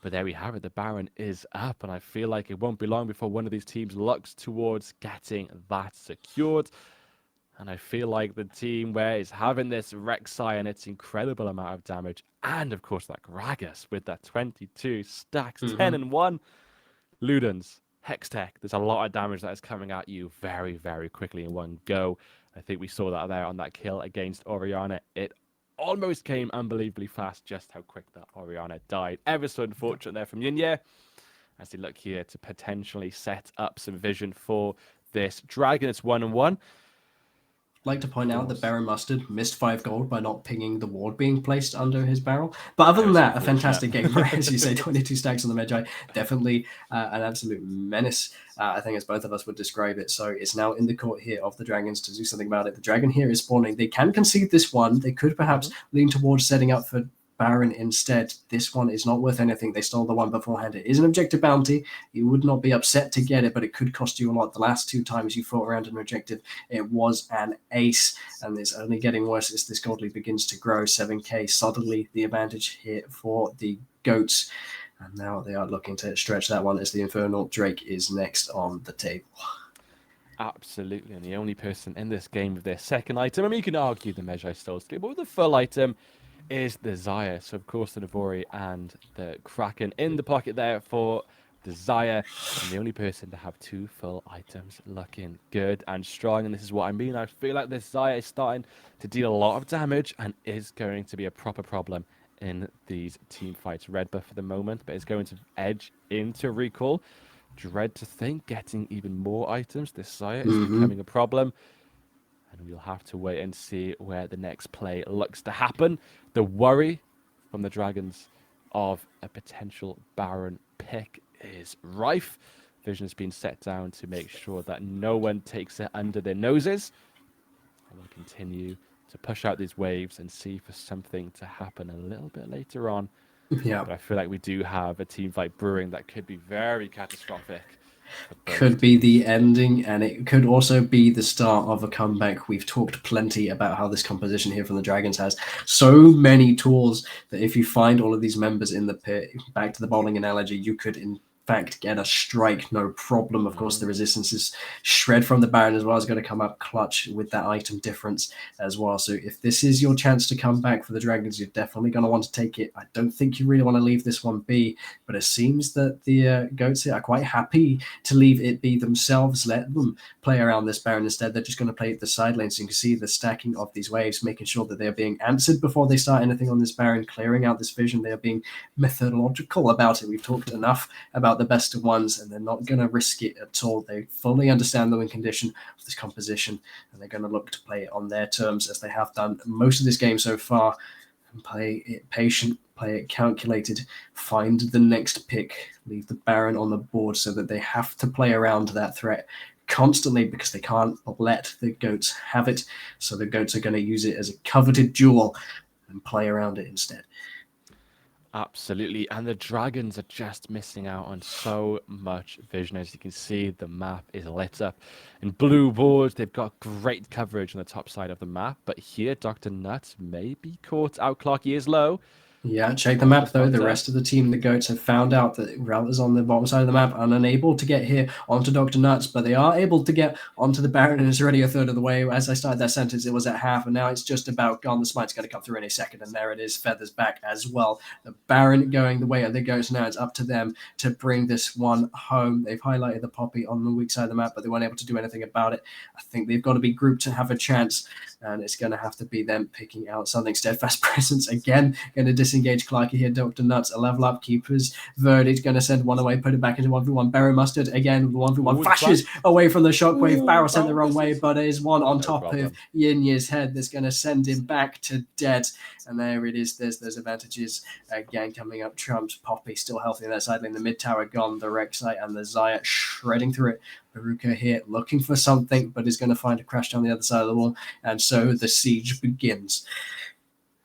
But there we have it. The Baron is up, and I feel like it won't be long before one of these teams looks towards getting that secured. And I feel like the team where it's having this Rek'Sai and its incredible amount of damage, and of course that Gragas with that 22 stacks, 10 and 1, Ludens, Hextech. There's a lot of damage that is coming at you very, very quickly in one go. I think we saw that there on that kill against Orianna. It almost came unbelievably fast, just how quick that Orianna died. Ever so unfortunate there from Yinya, as they look here to potentially set up some vision for this dragon. It's 1-1. Like to point out that Baron Mustard missed 5 gold by not pinging the ward being placed under his barrel. But other than that, a fantastic game, right? As you say, 22 stacks on the Medjay. Definitely an absolute menace, I think, as both of us would describe it. So it's now in the court here of the Dragons to do something about it. The dragon here is spawning. They can concede this one. They could perhaps lean towards setting up for Baron instead. This one is not worth anything. They stole the one beforehand. It is an objective bounty. You would not be upset to get it, but it could cost you a lot. The last 2 times you fought around an objective, it was an ace, and it's only getting worse as this gold lead begins to grow. 7k solidly the advantage here for the goats, and now they are looking to stretch that one as the Infernal Drake is next on the table. Absolutely, and the only person in this game with their second item, I mean, you can argue the Magi stole skill, but with the full item is the Xayah. So, of course, the Navori and the Kraken in the pocket there for the Xayah, and the only person to have 2 full items looking good and strong. And this is what I mean. I feel like this Xayah is starting to deal a lot of damage and is going to be a proper problem in these team fights. Red buff for the moment, but it's going to edge into recall. Dread to think getting even more items. This Xayah is becoming a problem, and we'll have to wait and see where the next play looks to happen. The worry from the Dragons of a potential Baron pick is rife. Vision has been set down to make sure that no one takes it under their noses, and we'll continue to push out these waves and see for something to happen a little bit later on. Yeah. But I feel like we do have a team fight brewing that could be very catastrophic. Could be the ending, and it could also be the start of a comeback. We've talked plenty about how this composition here from the Dragons has so many tools that if you find all of these members in the pit, back to the bowling analogy, you could in fact get a strike, no problem. Of course, the resistance is shred from the Baron as well is going to come up clutch with that item difference as well. So if this is your chance to come back for the Dragons, you're definitely going to want to take it. I don't think you really want to leave this one be, but it seems that the goats here are quite happy to leave it be themselves. Let them play around this Baron instead. They're just going to play the side lanes. So you can see the stacking of these waves, making sure that they're being answered before they start anything on this Baron, clearing out this vision. They are being methodological about it. We've talked enough about the best of ones, and they're not going to risk it at all. They fully understand the win condition of this composition, and they're going to look to play it on their terms as they have done most of this game so far, and play it patient, play it calculated, find the next pick, leave the Baron on the board so that they have to play around that threat constantly because they can't let the goats have it. So the goats are going to use it as a coveted jewel and play around it instead. Absolutely, and the Dragons are just missing out on so much vision. As you can see, the map is lit up in blue boards. They've got great coverage on the top side of the map, but here Dr. Nuts may be caught out. Clock, he is low. Yeah, check the map though. The rest of the team, the goats, have found out that Rel is on the bottom side of the map and unable to get here onto Dr. Nuts, but they are able to get onto the Baron, and it's already a third of the way. As I started that sentence, it was at half, and now it's just about gone. The smite's going to come through any second, and there it is. Feathers back as well. The Baron going the way of the goats now. It's up to them to bring this one home. They've highlighted the Poppy on the weak side of the map, but they weren't able to do anything about it. I think they've got to be grouped to have a chance, and it's going to have to be them picking out something. Steadfast Presence again, going to disengage Clarky here. Dr. Nuts, a level up. Keepers Verdict going to send one away, put it back into 1v1. Berry Mustard again, 1v1 flashes away from the shockwave. Barrel sent the wrong way, but it is one on top of Yinya's head that's going to send him back to dead. And there it is. There's those advantages again coming up. Trumps Poppy still healthy in that side lane. The mid tower gone. The Rek'Sai and the Xayah shredding through it. Baruka here looking for something, but is going to find a crash on the other side of the wall. And so the siege begins.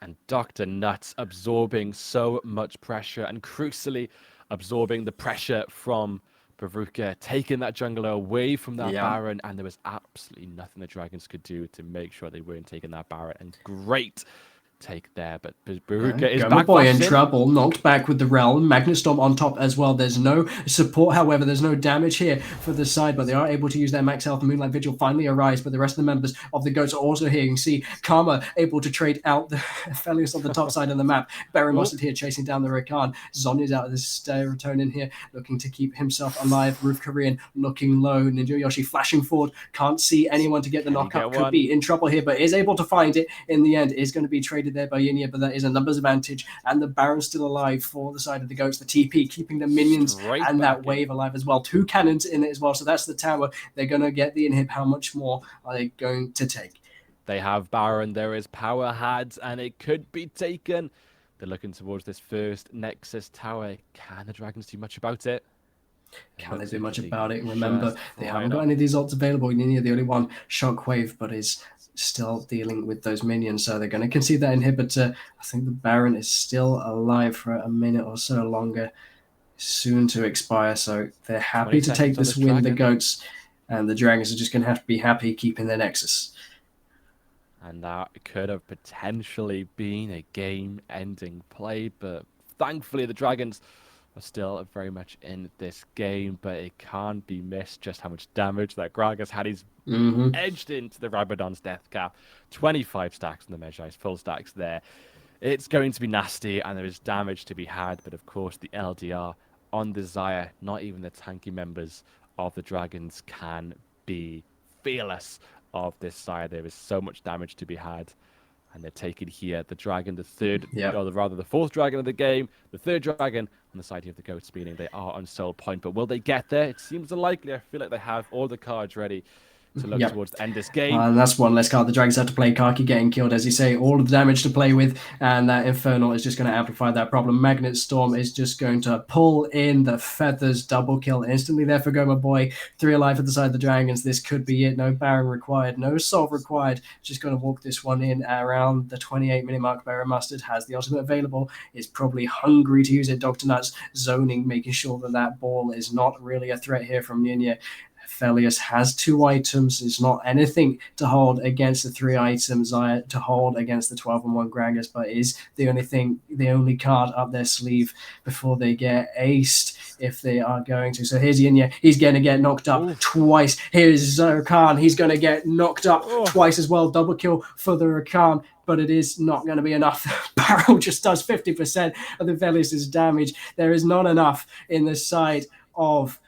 And Dr. Nuts absorbing so much pressure, and crucially absorbing the pressure from Baruka, taking that jungler away from that Baron, and there was absolutely nothing the Dragons could do to make sure they weren't taking that Baron. And great take there, but Baruka is back. Boy in trouble, knocked back with the Realm. Magnustorm on top as well. There's no support, however, there's no damage here for the side, but they are able to use their max health. Moonlight Vigil finally arrives, but the rest of the members of the goats are also here. You can see Karma able to trade out the Felius on the top side of the map. Barry Mustard here chasing down the Rakan. Zhonya's out of the serotonin here, looking to keep himself alive. Roof Korean looking low. Ninja Yoshi flashing forward. Can't see anyone to get the knockup. Could be in trouble here, but is able to find it in the end. Is going to be traded there by Yinya, but that is a numbers advantage, and the Baron's still alive for the side of the goats. The TP keeping the minions and that wave alive as well. 2 cannons in it as well, so that's the tower. They're going to get the inhib. How much more are they going to take? They have Baron, there is power had, and it could be taken. They're looking towards this first Nexus tower. Can the Dragons do much about it? Can they looks do much literally about it? Remember, just they flying haven't got up. any of these ults available. Ninia, the only one, Shockwave, but is still dealing with those minions. So they're going to concede that inhibitor. I think the Baron is still alive for a minute or so longer, soon to expire. So they're 20 happy to take seconds on this this win, the dragon. Goats. And the Dragons are just going to have to be happy keeping their Nexus. And that could have potentially been a game-ending play, but thankfully the Dragons are still very much in this game, but it can't be missed just how much damage that Gragas had. He's edged into the Rabadon's death cap. 25 stacks on the Mejai's full stacks there. It's going to be nasty, and there is damage to be had, but of course the LDR on the Xayah, not even the tanky members of the Dragons can be fearless of this side. There is so much damage to be had, and they're taking here the dragon, the third, or rather the fourth dragon of the game, the third dragon on the side here of the Goats, meaning they are on soul point. But will they get there? It seems unlikely. I feel like they have all the cards ready to look towards the end this game. And that's one less card the Dragons have to play. Kaki getting killed, as you say, all of the damage to play with, and that Infernal is just going to amplify that problem. Magnet Storm is just going to pull in the Feathers, double kill instantly there for Goma Boy. 3 alive at the side of the Dragons. This could be it. No Baron required, no Salt required. Just going to walk this one in around the 28-minute mark. Baron Mustard has the ultimate available, is probably hungry to use it. Dr. Nuts zoning, making sure that that ball is not really a threat here from Ninya. Felius has 2 items. It's not anything to hold against the 3 items to hold against the 12-1 Gragas, but is the only card up their sleeve before they get aced if they are going to. So here's Yinya. He's going to get knocked up twice. Here's Rakan. He's going to get knocked up twice as well. Double kill for the Rakan, but it is not going to be enough. Barrel just does 50% of the Felius' damage. There is not enough in the side of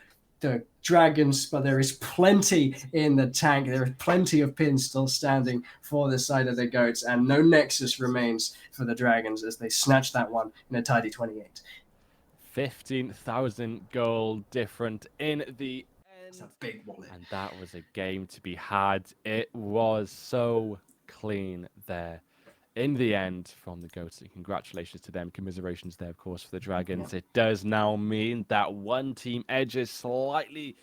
the Dragons, but there is plenty in the tank. There are plenty of pins still standing for the side of the Goats, and no Nexus remains for the Dragons as they snatch that one in a tidy 28. 15,000 gold different in the end. It's a big wallet. And that was a game to be had. It was so clean there. In the end, from the Goats, and congratulations to them. Commiserations there, of course, for the Dragons. It does now mean that one team edges slightly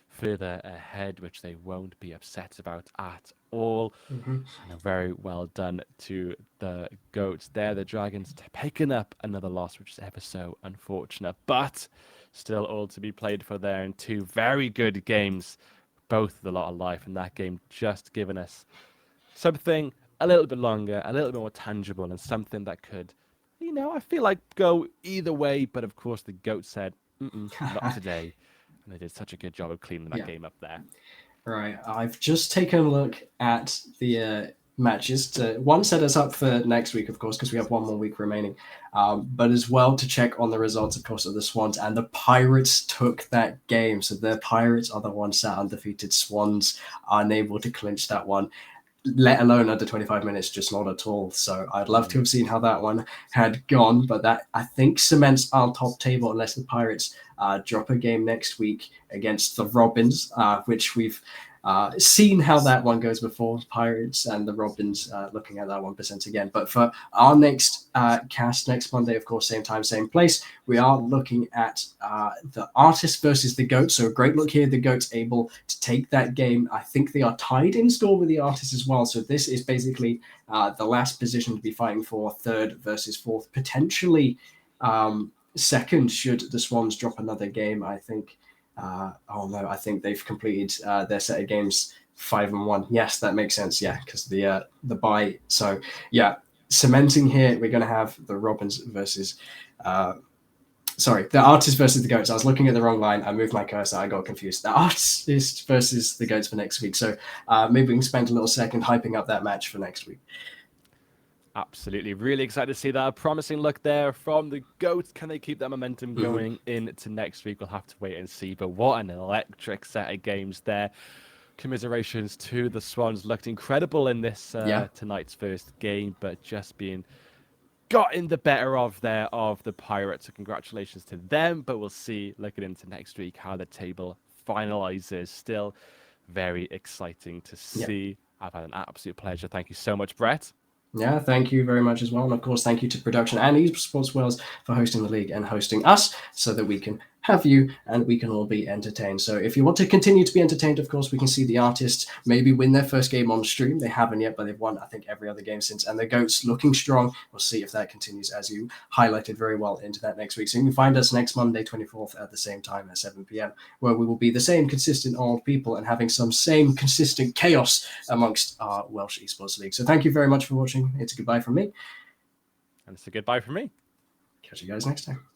further ahead, which they won't be upset about at all. And very well done to the Goats there. The Dragons picking up another loss, which is ever so unfortunate, but still all to be played for there in 2 very good games, both with a lot of life, and that game just giving us something a little bit longer, a little bit more tangible, and something that could, I feel like go either way. But of course, the Goat said, not today. And they did such a good job of cleaning that game up there. Right. I've just taken a look at the matches to set us up for next week, of course, because we have 1 more week remaining, but as well to check on the results, of course, of the Swans. And the Pirates took that game. So the Pirates are the ones that undefeated. Swans are unable to clinch that one, let alone under 25 minutes, just not at all. So I'd love to have seen how that one had gone, but that, I think, cements our top table unless the Pirates drop a game next week against the Robins, which we've seen how that one goes before. Pirates and the Robins looking at that 1% again. But for our next cast next Monday, of course, same time, same place, we are looking at the Artists versus the Goats. So a great look here. The Goats able to take that game. I think they are tied in score with the Artists as well. So this is basically the last position to be fighting for, 3rd versus 4th, potentially 2nd should the Swans drop another game. I think I think they've completed their set of games 5-1. Yes, that makes sense. Yeah, because the bye. So yeah, cementing here. We're going to have the Robins versus the Artists versus the Goats. I was looking at the wrong line. I moved my cursor. I got confused. The Artists versus the Goats for next week. So maybe we can spend a little second hyping up that match for next week. Absolutely. Really excited to see that. A promising look there from the Goats. Can they keep that momentum going into next week? We'll have to wait and see. But what an electric set of games there. Commiserations to the Swans. Looked incredible in this tonight's first game, but just being gotten the better of the Pirates. So congratulations to them. But we'll see, looking into next week, how the table finalizes. Still very exciting to see. I've had an absolute pleasure. Thank you so much, Brett. Yeah, thank you very much as well. And of course, thank you to production and EsportsWales for hosting the league and hosting us so that we can have you, and we can all be entertained. So if you want to continue to be entertained, of course, we can see the artists maybe win their first game on stream. They haven't yet, but they've won, I think, every other game since. And the GOATs looking strong. We'll see if that continues, as you highlighted very well, into that next week. So you can find us next Monday, 24th, at the same time at 7 p.m., where we will be the same consistent old people and having some same consistent chaos amongst our Welsh Esports League. So thank you very much for watching. It's a goodbye from me. And it's a goodbye from me. Catch you guys next time.